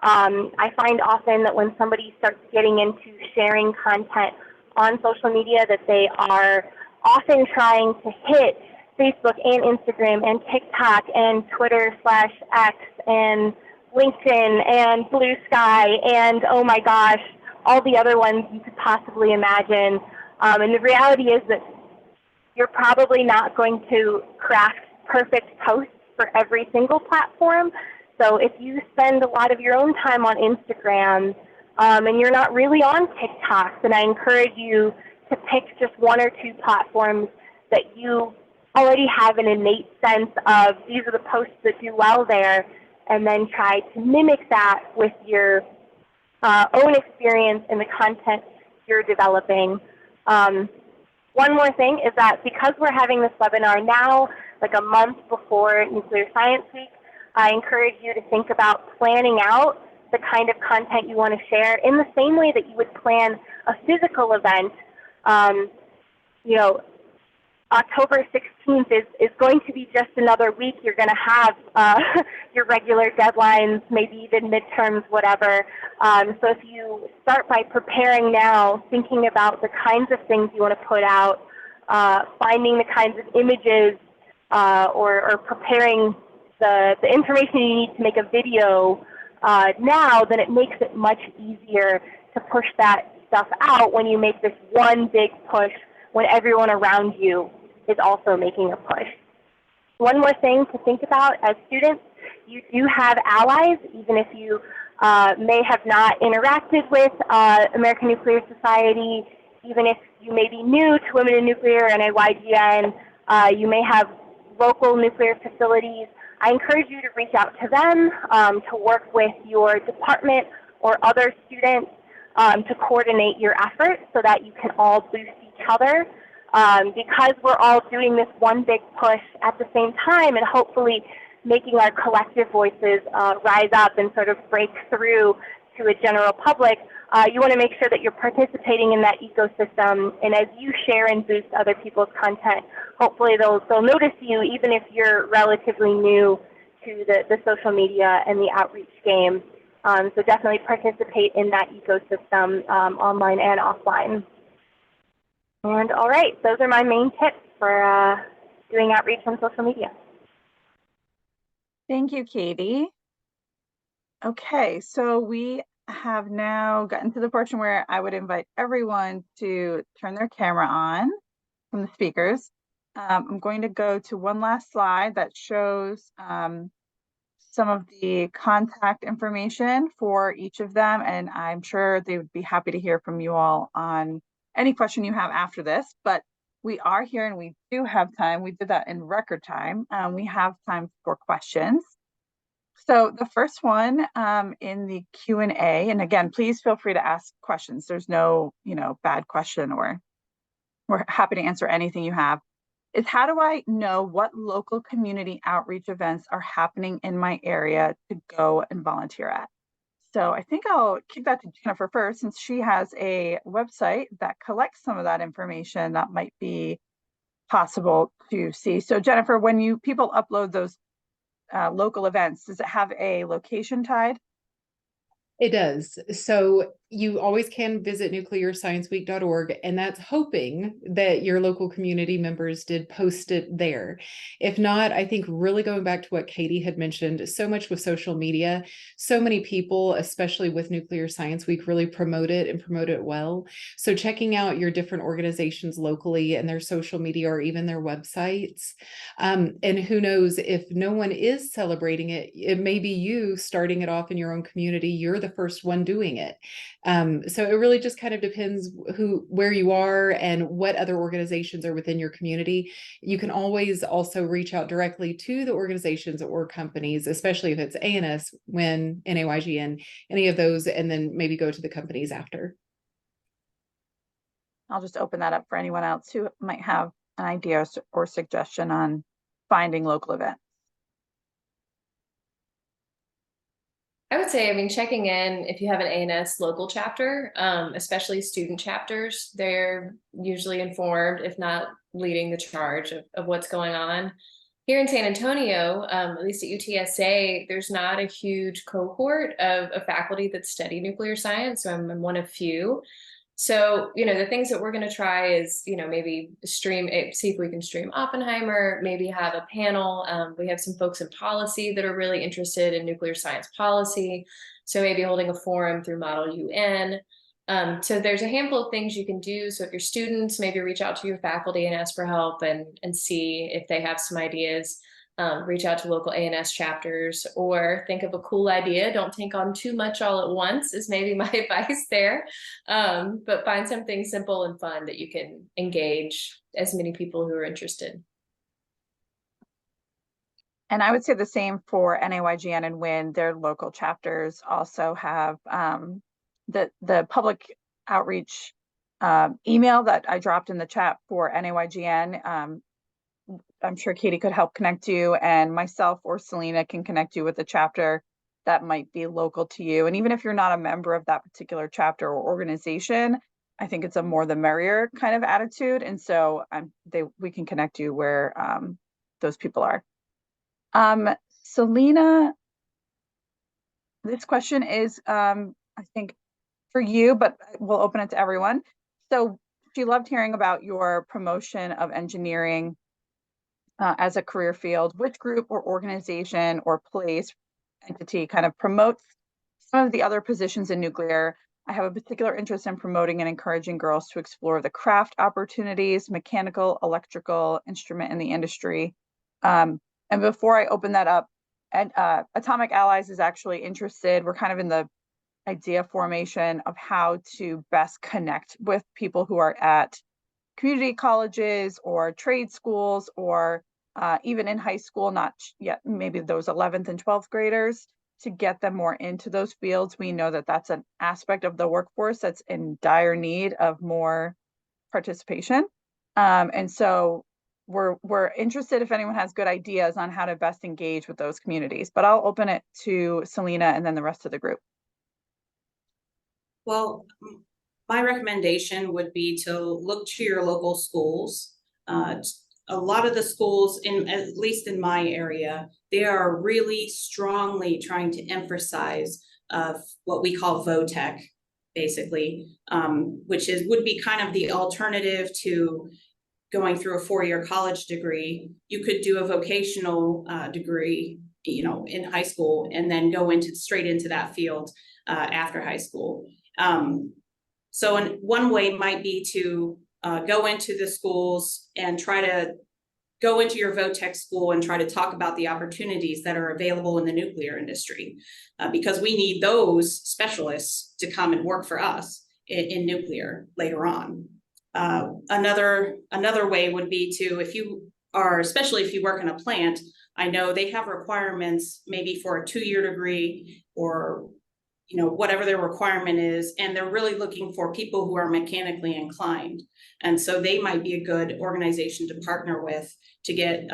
I find often that when somebody starts getting into sharing content on social media that they are often trying to hit Facebook and Instagram and TikTok and Twitter/X and LinkedIn and Blue Sky and, oh my gosh, all the other ones you could possibly imagine. And the reality is that you're probably not going to craft perfect posts for every single platform. So if you spend a lot of your own time on Instagram and you're not really on TikTok, then I encourage you to pick just one or two platforms that you already have an innate sense of, these are the posts that do well there, and then try to mimic that with your own experience in the content you're developing. One more thing is that because we're having this webinar now, like a month before Nuclear Science Week, I encourage you to think about planning out the kind of content you want to share in the same way that you would plan a physical event. You know, October 16th is going to be just another week. You're going to have your regular deadlines, maybe even midterms, whatever. So if you start by preparing now, thinking about the kinds of things you want to put out, finding the kinds of images, or preparing the information you need to make a video now, then it makes it much easier to push that stuff out when you make this one big push when everyone around you is also making a push. One more thing to think about as students, you do have allies, even if you may have not interacted with American Nuclear Society, even if you may be new to Women in Nuclear and NYGN, you may have local nuclear facilities. I encourage you to reach out to them, to work with your department or other students to coordinate your efforts so that you can all boost each other. Because we're all doing this one big push at the same time and hopefully making our collective voices rise up and sort of break through to a general public, you want to make sure that you're participating in that ecosystem, and as you share and boost other people's content, hopefully they'll notice you even if you're relatively new to the social media and the outreach game. So definitely participate in that ecosystem, online and offline. And all right, those are my main tips for doing outreach on social media. Thank you, Katie. Okay, so we have now gotten to the portion where I would invite everyone to turn their camera on from the speakers. I'm going to go to one last slide that shows some of the contact information for each of them, and I'm sure they would be happy to hear from you all on any question you have after this. But we are here and we do have time. We did that in record time. We have time for questions. So the first one in the Q&A, and again, please feel free to ask questions. There's no, bad question, or we're happy to answer anything you have, is how do I know what local community outreach events are happening in my area to go and volunteer at? So I think I'll kick that to Jennifer first, since she has a website that collects some of that information that might be possible to see. So Jennifer, when people upload those local events, does it have a location tied? It does. So you always can visit nuclearscienceweek.org, and that's hoping that your local community members did post it there. If not, I think really going back to what Katie had mentioned, so much with social media, so many people, especially with Nuclear Science Week, really promote it and promote it well. So checking out your different organizations locally and their social media or even their websites. And who knows, if no one is celebrating it, it may be you starting it off in your own community. You're the first one doing it. So it really just kind of depends where you are and what other organizations are within your community. You can always also reach out directly to the organizations or companies, especially if it's ANS, WIN, NAYGN, any of those, and then maybe go to the companies after. I'll just open that up for anyone else who might have an idea or suggestion on finding local events. I would say, checking in if you have an ANS local chapter, especially student chapters, they're usually informed, if not leading the charge of what's going on. Here in San Antonio, at least at UTSA, there's not a huge cohort of faculty that study nuclear science, so I'm one of few. So, the things that we're going to try is, maybe see if we can stream Oppenheimer, maybe have a panel. We have some folks in policy that are really interested in nuclear science policy. So maybe holding a forum through Model UN. So there's a handful of things you can do. So if you're students, maybe reach out to your faculty and ask for help and see if they have some ideas. Reach out to local ANS chapters, or think of a cool idea. Don't take on too much all at once is maybe my advice there. But find something simple and fun that you can engage as many people who are interested. And I would say the same for NAYGN and WIN. Their local chapters also have the public outreach email that I dropped in the chat for NAYGN. I'm sure Katie could help connect you, and myself or Sylena can connect you with a chapter that might be local to you. And even if you're not a member of that particular chapter or organization, I think it's a more the merrier kind of attitude. And so we can connect you where those people are. Sylena, this question is, I think, for you, but we'll open it to everyone. So she loved hearing about your promotion of engineering as a career field. Which group or organization or place, entity kind of promotes some of the other positions in nuclear? I have a particular interest in promoting and encouraging girls to explore the craft opportunities, mechanical, electrical, instrument in the industry. And before I open that up, Atomic Allies is actually interested. We're kind of in the idea formation of how to best connect with people who are at community colleges or trade schools, or even in high school, not yet, maybe those 11th and 12th graders, to get them more into those fields. We know that that's an aspect of the workforce that's in dire need of more participation. And so we're interested if anyone has good ideas on how to best engage with those communities, but I'll open it to Sylena and then the rest of the group. Well, my recommendation would be to look to your local schools. A lot of the schools, at least in my area, they are really strongly trying to emphasize what we call VOTEC, basically, which would be kind of the alternative to going through a 4-year college degree. You could do a vocational degree, in high school, and then go straight into that field after high school. So one way might be to go into the schools and try to go into your VOTEC school and try to talk about the opportunities that are available in the nuclear industry, because we need those specialists to come and work for us in nuclear later on. Another way would be to, especially if you work in a plant, I know they have requirements maybe for a 2-year degree or, whatever their requirement is, and they're really looking for people who are mechanically inclined. And so they might be a good organization to partner with to get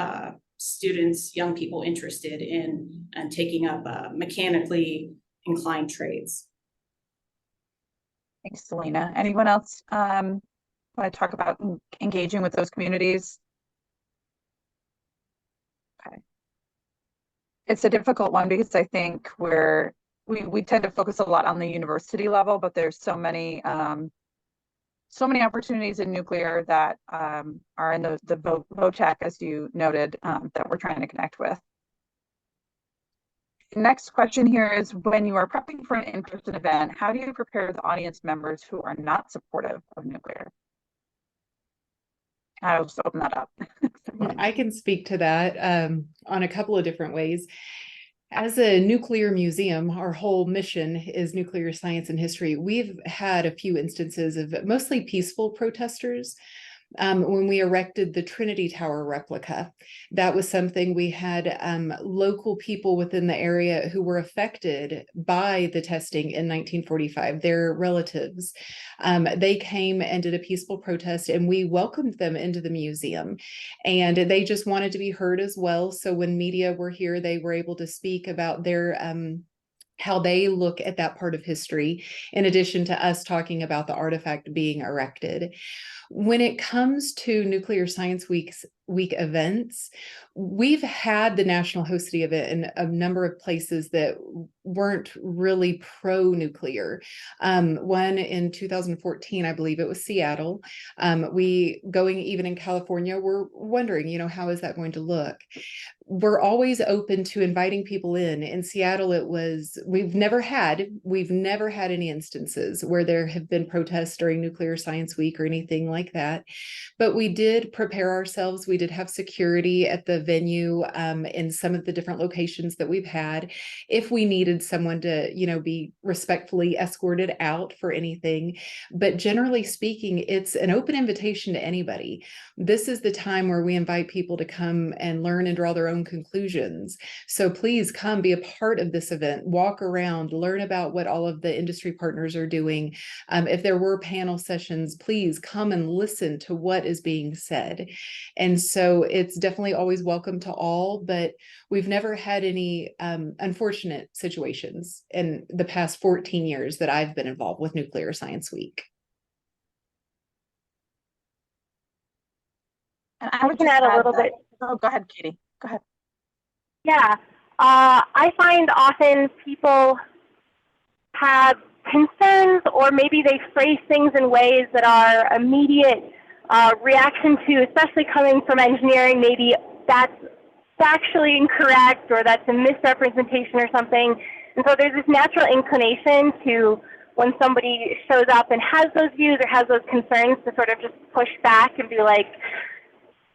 students, young people interested in and taking up mechanically inclined trades. Thanks, Sylena. Anyone else want to talk about engaging with those communities? Okay. It's a difficult one because I think we tend to focus a lot on the university level, but there's so many opportunities in nuclear that are in the VOCHEC, as you noted, that we're trying to connect with. Next question here is, when you are prepping for an in-person event, how do you prepare the audience members who are not supportive of nuclear? I'll just open that up. I can speak to that on a couple of different ways. As a nuclear museum, our whole mission is nuclear science and history. We've had a few instances of mostly peaceful protesters. When we erected the Trinity Tower replica, that was something we had local people within the area who were affected by the testing in 1945, their relatives. They came and did a peaceful protest, and we welcomed them into the museum, and they just wanted to be heard as well. So when media were here, they were able to speak about their how they look at that part of history, in addition to us talking about the artifact being erected. When it comes to Nuclear Science Week events, we've had the national hosting of it in a number of places that weren't really pro-nuclear. One in 2014, I believe it was Seattle. Going even in California, we're wondering, how is that going to look? We're always open to inviting people in. In Seattle, we've never had any instances where there have been protests during Nuclear Science Week or anything like that. But we did prepare ourselves. We did have security at the venue in some of the different locations that we've had. If we needed someone to, be respectfully escorted out for anything. But generally speaking, it's an open invitation to anybody. This is the time where we invite people to come and learn and draw their own conclusions. So please come be a part of this event, walk around, learn about what all of the industry partners are doing. If there were panel sessions, please come and listen to what is being said. And so it's definitely always welcome to all, but we've never had any unfortunate situations in the past 14 years that I've been involved with Nuclear Science Week. And I would can add a little bit. Oh, go ahead, Katie. Go ahead. Yeah, I find often people have concerns, or maybe they phrase things in ways that are immediate reaction to, especially coming from engineering, maybe that's factually incorrect or that's a misrepresentation or something. And so there's this natural inclination to, when somebody shows up and has those views or has those concerns, to sort of just push back and be like,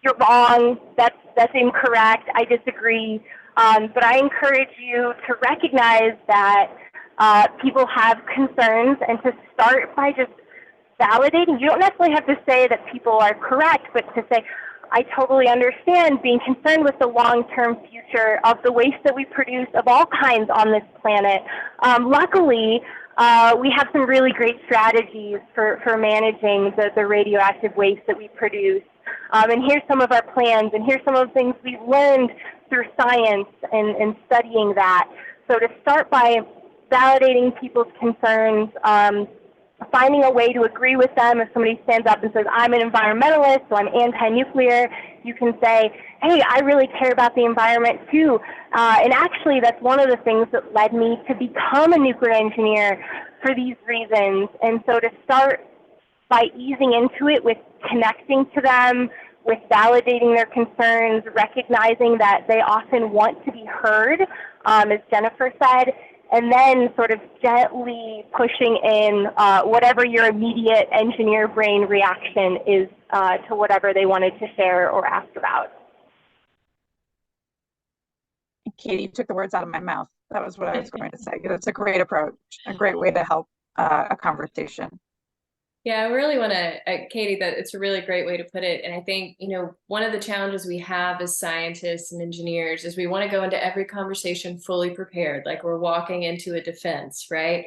you're wrong, that's incorrect, I disagree. But I encourage you to recognize that people have concerns, and to start by just validating. You don't necessarily have to say that people are correct, but to say, I totally understand being concerned with the long-term future of the waste that we produce of all kinds on this planet. Luckily, we have some really great strategies for managing the radioactive waste that we produce. And here's some of our plans, and here's some of the things we've learned through science and studying that. So to start by validating people's concerns, finding a way to agree with them. If somebody stands up and says, I'm an environmentalist, so I'm anti-nuclear, you can say, hey, I really care about the environment too. And actually, that's one of the things that led me to become a nuclear engineer for these reasons. And so to start by easing into it with connecting to them, with validating their concerns, recognizing that they often want to be heard, as Jennifer said, and then sort of gently pushing in whatever your immediate engineer brain reaction is to whatever they wanted to share or ask about. Katie, you took the words out of my mouth. That was what I was going to say. That's a great approach, a great way to help a conversation. Yeah, I really want to, Katie, that it's a really great way to put it. And I think, you know, one of the challenges we have as scientists and engineers is we want to go into every conversation fully prepared, like we're walking into a defense, right?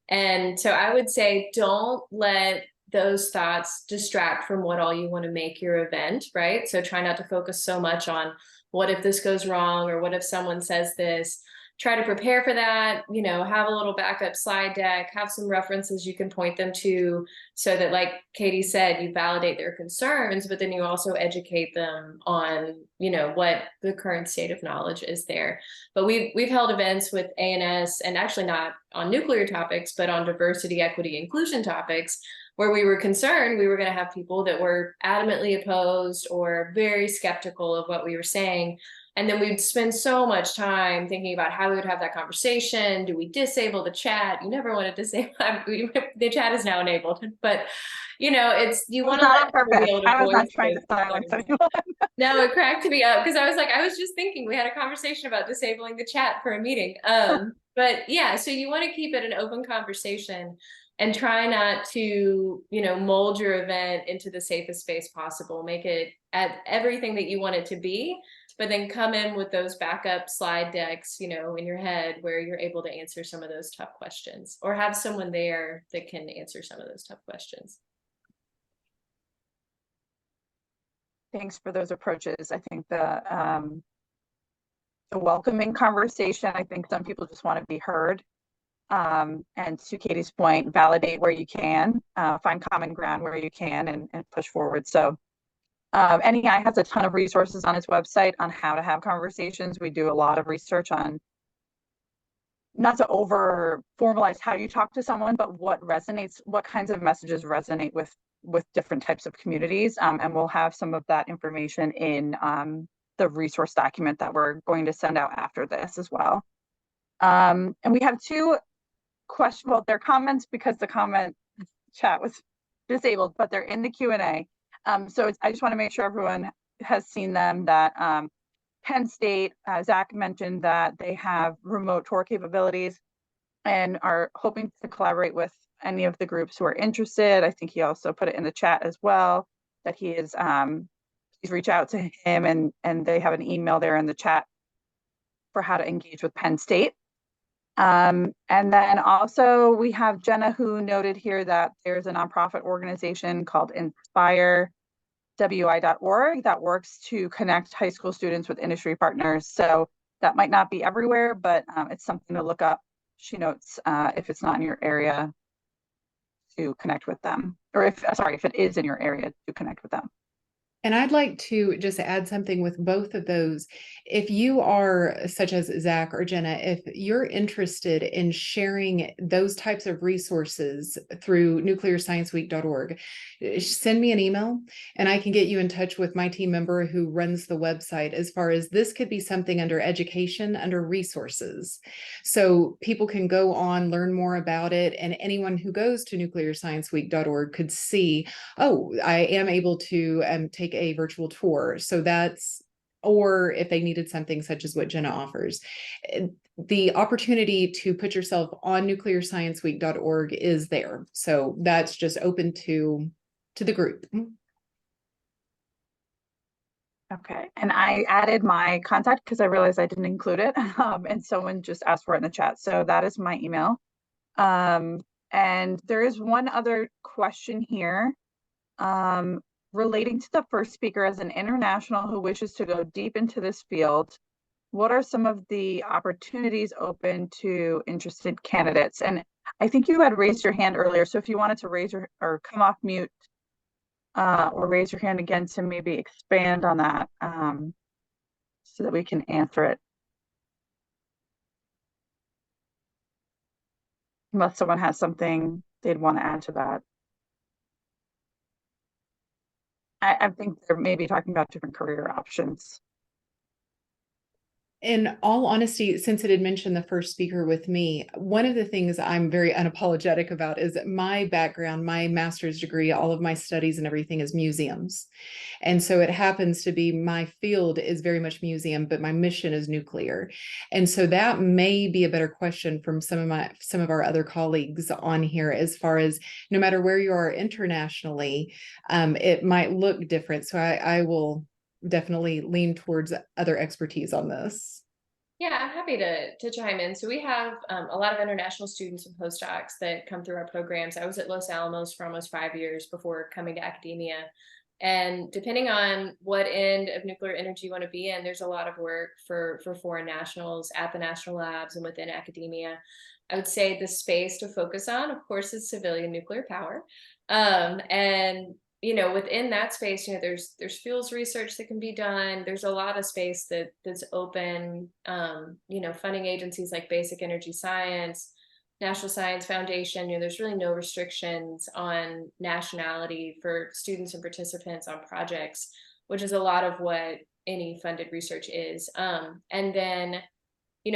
And so I would say, don't let those thoughts distract from what all you want to make your event, right? So try not to focus so much on what if this goes wrong, or what if someone says this. Try to prepare for that, you know, have a little backup slide deck, have some references you can point them to, so that, like Katie said, you validate their concerns, but then you also educate them on, you know, what the current state of knowledge is there. But we've held events with ANS, and actually not on nuclear topics, but on diversity, equity, inclusion topics, where we were concerned we were going to have people that were adamantly opposed or very skeptical of what we were saying. And then we'd spend so much time thinking about how we would have that conversation. Do we disable the chat? You never want to disable. The chat is now enabled, but you know, it's, you want to Not let on people be purpose. able to I was voice not trying to those silence concerns. anyone. No, it cracked me up because I was like, I was just thinking we had a conversation about disabling the chat for a meeting. But yeah, so you want to keep it an open conversation and try not to, you know, mold your event into the safest space possible. Make it at everything that you want it to be, but then come in with those backup slide decks, you know, in your head where you're able to answer some of those tough questions, or have someone there that can answer some of those tough questions. Thanks for those approaches. I think the welcoming conversation, I think some people just want to be heard. And to Katie's point, validate where you can, find common ground where you can, and push forward. So NEI has a ton of resources on its website on how to have conversations. We do a lot of research on, not to over formalize how you talk to someone, but what resonates, what kinds of messages resonate with different types of communities. And we'll have some of that information in the resource document that we're going to send out after this as well. And we have two questions, well, they're comments because the comment chat was disabled, but they're in the Q&A. So I just want to make sure everyone has seen them, that Penn State, Zach mentioned that they have remote tour capabilities and are hoping to collaborate with any of the groups who are interested. I think he also put it in the chat as well, that he is, he's reached out to him, and they have an email there in the chat for how to engage with Penn State. And then also we have Jenna, who noted here that there's a nonprofit organization called InspireWI.org that works to connect high school students with industry partners. So that might not be everywhere, but it's something to look up. She notes if it's not in your area, to connect with them, or if it is in your area, to connect with them. And I'd like to just add something with both of those. If you are, such as Zach or Jenna, if you're interested in sharing those types of resources through nuclearscienceweek.org, send me an email and I can get you in touch with my team member who runs the website, as far as this could be something under education, under resources. So people can go on, learn more about it, and anyone who goes to nuclearscienceweek.org could see, oh, I am able to take a virtual tour. So that's, or if they needed something such as what Jenna offers. The opportunity to put yourself on nuclearscienceweek.org is there. So that's just open to the group. Okay, and I added my contact because I realized I didn't include it, and someone just asked for it in the chat. So that is my email. And there is one other question here relating to the first speaker. As an international who wishes to go deep into this field, what are some of the opportunities open to interested candidates? And I think you had raised your hand earlier, so if you wanted to raise your, or come off mute, or raise your hand again to maybe expand on that, so that we can answer it. Unless someone has something they'd want to add to that. I think they're maybe talking about different career options. In all honesty, since it had mentioned the first speaker with me, one of the things I'm very unapologetic about is that my background, my master's degree, all of my studies and everything is museums. And so it happens to be my field is very much museum, but my mission is nuclear. And so that may be a better question from some of our other colleagues on here, as far as no matter where you are internationally, it might look different. So I will definitely lean towards other expertise on this. Yeah, I'm happy to chime in. So we have a lot of international students and postdocs that come through our programs. I was at Los Alamos for almost 5 years before coming to academia. And depending on what end of nuclear energy you want to be in, there's a lot of work for foreign nationals at the national labs and within academia. I would say the space to focus on, of course, is civilian nuclear power. And within that space, there's fuels research that can be done. There's a lot of space that's open. Funding agencies like Basic Energy Science, National Science Foundation. There's really no restrictions on nationality for students and participants on projects, which is a lot of what any funded research is. And then,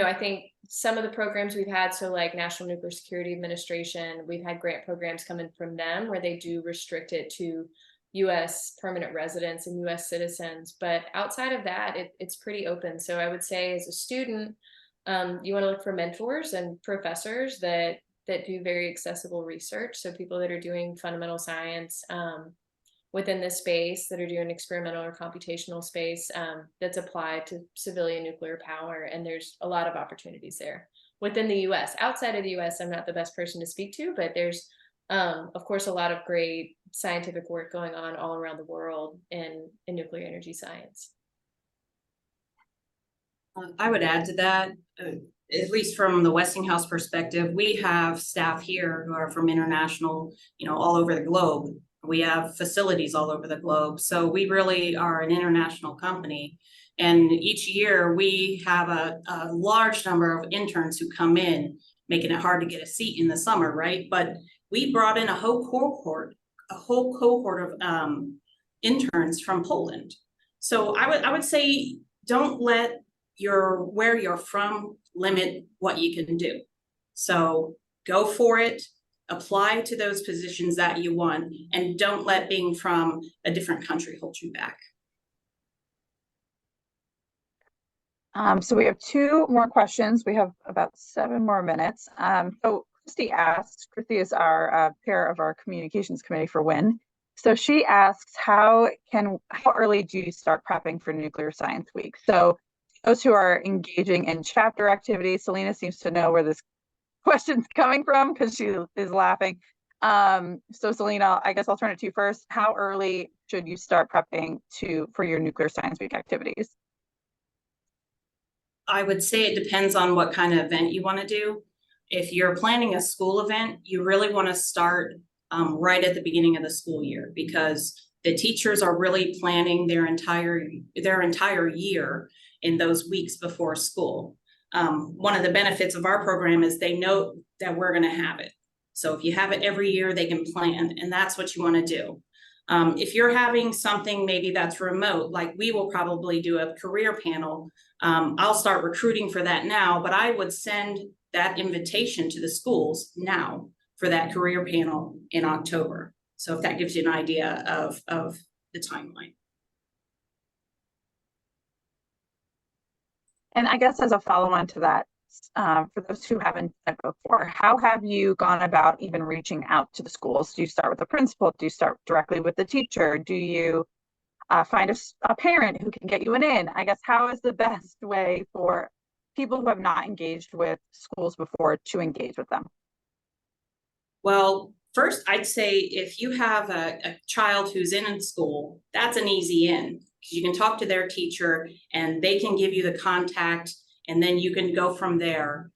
I think some of the programs we've had, so like National Nuclear Security Administration, we've had grant programs coming from them where they do restrict it to US permanent residents and US citizens. But outside of that, it's pretty open. So I would say as a student, you want to look for mentors and professors that do very accessible research. So people that are doing fundamental science within this space, that are doing experimental or computational space that's applied to civilian nuclear power. And there's a lot of opportunities there within the US. Outside of the US, I'm not the best person to speak to, but there's, of course, a lot of great scientific work going on all around the world in nuclear energy science. I would add to that, at least from the Westinghouse perspective, we have staff here who are from international, all over the globe. We have facilities all over the globe. So we really are an international company. And each year we have a large number of interns who come in, making it hard to get a seat in the summer, right? But we brought in a whole cohort of interns from Poland. So I would say, don't let where you're from limit what you can do. So go for it, apply to those positions that you want, and don't let being from a different country hold you back. So we have 2 more questions. We have about 7 more minutes. So Christy is our chair of our communications committee for WIN. So she asks, how early do you start prepping for Nuclear Science Week? So those who are engaging in chapter activities, Sylena seems to know where this question's coming from because she is laughing. So Sylena, I guess I'll turn it to you first. How early should you start prepping for your Nuclear Science Week activities? I would say it depends on what kind of event you want to do. If you're planning a school event, you really want to start right at the beginning of the school year, because the teachers are really planning their entire year in those weeks before school. One of the benefits of our program is they know that we're going to have it. So if you have it every year, they can plan, and that's what you want to do. If you're having something maybe that's remote, like we will probably do a career panel, I'll start recruiting for that now, but I would send that invitation to the schools now for that career panel in October. So if that gives you an idea of the timeline. And I guess as a follow-on to that, for those who haven't done it before, how have you gone about even reaching out to the schools? Do you start with the principal? Do you start directly with the teacher? Do you find a parent who can get you an in? I guess, how is the best way for people who have not engaged with schools before to engage with them? Well, first, I'd say if you have a child who's in school, that's an easy in, because you can talk to their teacher and they can give you the contact, and then you can go from there.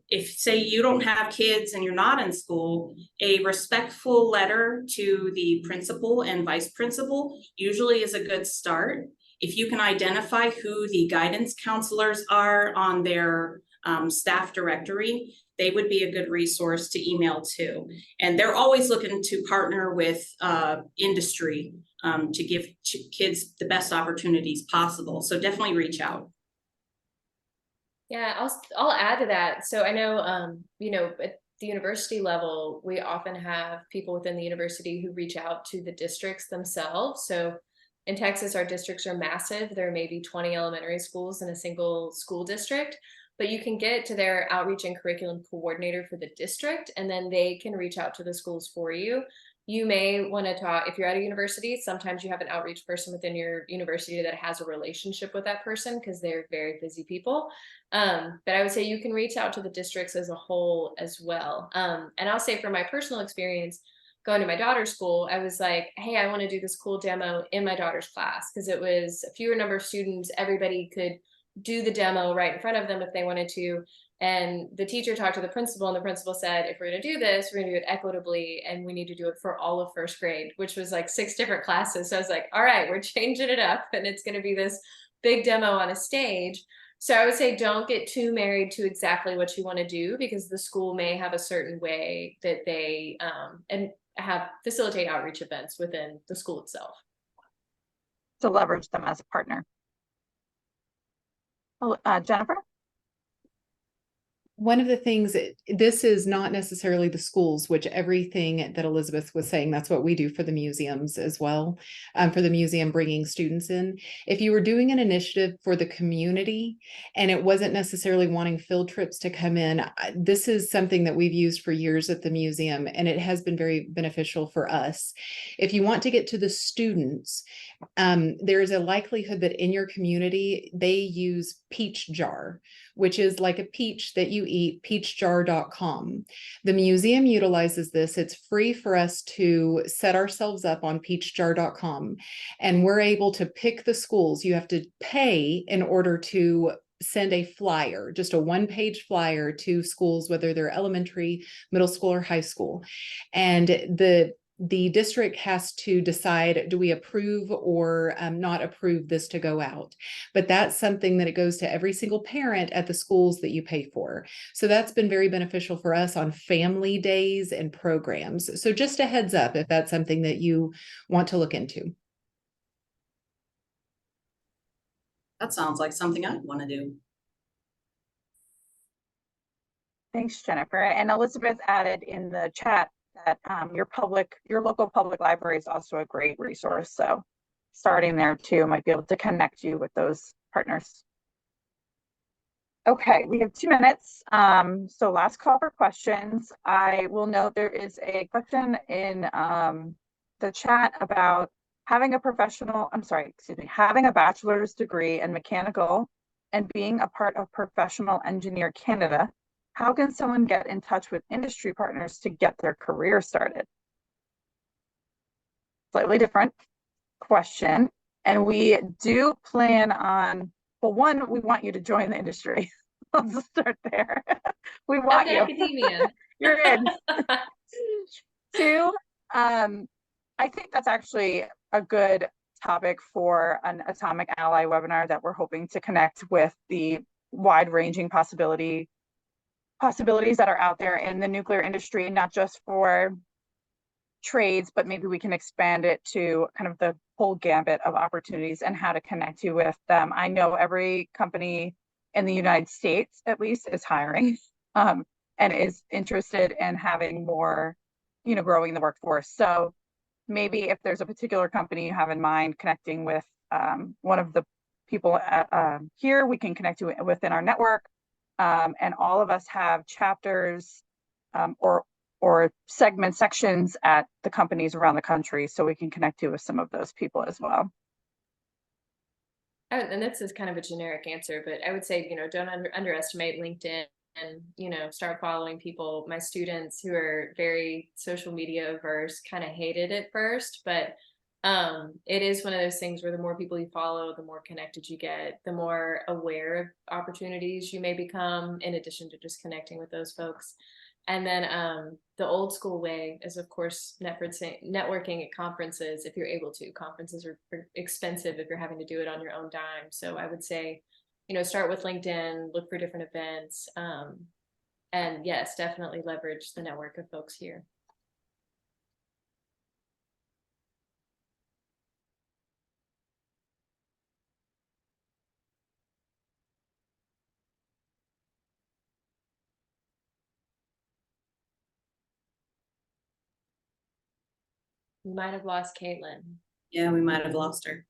If, say, you don't have kids and you're not in school, a respectful letter to the principal and vice principal usually is a good start. If you can identify who the guidance counselors are on their staff directory, they would be a good resource to email to. And they're always looking to partner with industry to give kids the best opportunities possible. So definitely reach out. Yeah, I'll add to that. So I know, you know, at the university level, we often have people within the university who reach out to the districts themselves. So in Texas, our districts are massive. There may be 20 elementary schools in a single school district, but you can get to their outreach and curriculum coordinator for the district, and then they can reach out to the schools for you. You may want to talk, if you're at a university, sometimes you have an outreach person within your university that has a relationship with that person because they're very busy people. But I would say you can reach out to the districts as a whole as well. And I'll say from my personal experience, going to my daughter's school, I was like, hey, I want to do this cool demo in my daughter's class because it was a fewer number of students. Everybody could do the demo right in front of them if they wanted to. And the teacher talked to the principal, and the principal said, if we're going to do this, we're going to do it equitably, and we need to do it for all of first grade, which was like 6 different classes. So I was like, all right, we're changing it up, and it's going to be this big demo on a stage. So I would say don't get too married to exactly what you want to do, because the school may have a certain way that they and have facilitate outreach events within the school itself. To leverage them as a partner. Oh, Jennifer? One of the things, this is not necessarily the schools, which everything that Elizabeth was saying, that's what we do for the museums as well, for the museum bringing students in. If you were doing an initiative for the community and it wasn't necessarily wanting field trips to come in, this is something that we've used for years at the museum, and it has been very beneficial for us. If you want to get to the students, there's a likelihood that in your community, they use Peach Jar, which is like a peach that you eat, peachjar.com. The museum utilizes this. It's free for us to set ourselves up on peachjar.com, and we're able to pick the schools. You have to pay in order to send a flyer, just a 1-page flyer to schools, whether they're elementary, middle school, or high school. And the district has to decide, do we approve or not approve this to go out? But that's something that it goes to every single parent at the schools that you pay for. So that's been very beneficial for us on family days and programs. So just a heads up if that's something that you want to look into. That sounds like something I'd want to do. Thanks, Jennifer. And Elizabeth added in the chat that your local public library is also a great resource. So starting there too might be able to connect you with those partners. Okay, we have 2 minutes. So last call for questions. I will note there is a question in the chat about having a bachelor's degree in mechanical and being a part of Professional Engineer Canada. How can someone get in touch with industry partners to get their career started? Slightly different question. And we do plan on, well, one, we want you to join the industry. Let's start there. We want you. Academia. You're in. 2, I think that's actually a good topic for an Atomic Ally webinar that we're hoping to connect with the wide-ranging possibilities that are out there in the nuclear industry, not just for trades, but maybe we can expand it to kind of the whole gambit of opportunities and how to connect you with them. I know every company in the United States, at least, is hiring and is interested in having more, growing the workforce. So maybe if there's a particular company you have in mind, connecting with one of the people here, we can connect you within our network. And all of us have chapters or sections at the companies around the country, so we can connect you with some of those people as well. And this is kind of a generic answer, but I would say, don't underestimate LinkedIn, and, start following people. My students who are very social media averse kind of hated it first, but it is one of those things where the more people you follow, the more connected you get, the more aware of opportunities you may become, in addition to just connecting with those folks. And then the old school way is, of course, networking at conferences. If you're able to, conferences are expensive if you're having to do it on your own dime. So I would say, start with LinkedIn, look for different events, and yes, definitely leverage the network of folks here. We might have lost Kaitlin. Yeah, we might have lost her.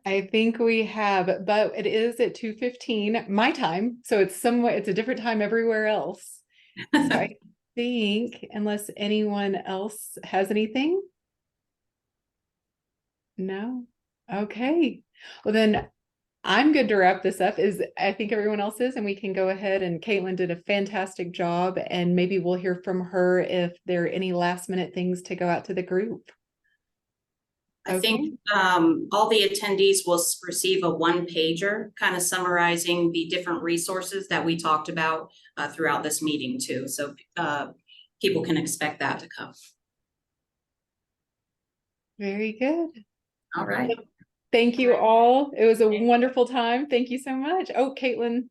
I think we have, but it is at 2:15 my time, so it's a different time everywhere else. So I think, unless anyone else has anything. No? Okay. Well, then I'm good to wrap this up. I think everyone else is, and we can go ahead, and Kaitlin did a fantastic job, and maybe we'll hear from her if there are any last minute things to go out to the group. I think all the attendees will receive a one-pager kind of summarizing the different resources that we talked about throughout this meeting too. So people can expect that to come. Very good. All right. Thank you all. It was a wonderful time. Thank you so much. Oh, Kaitlin,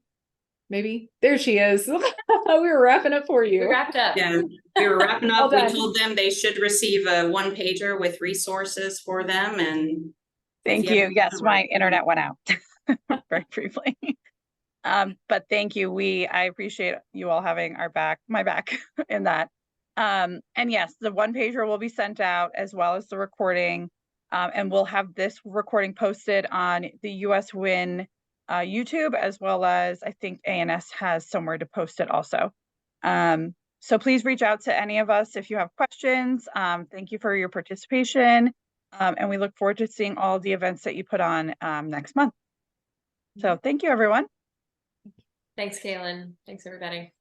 maybe there she is. We were wrapping up for you. We wrapped up. Yeah, we were wrapping up. Well We done. told them they should receive a one-pager with resources for them. And Thank you. Yes, my internet went out very briefly. But thank you. I appreciate you all having my back in that. And yes, the one pager will be sent out as well as the recording. And we'll have this recording posted on the US Win YouTube, as well as I think ANS has somewhere to post it also. So please reach out to any of us if you have questions. Thank you for your participation. And we look forward to seeing all the events that you put on next month. So thank you, everyone. Thanks, Kaitlin. Thanks, everybody.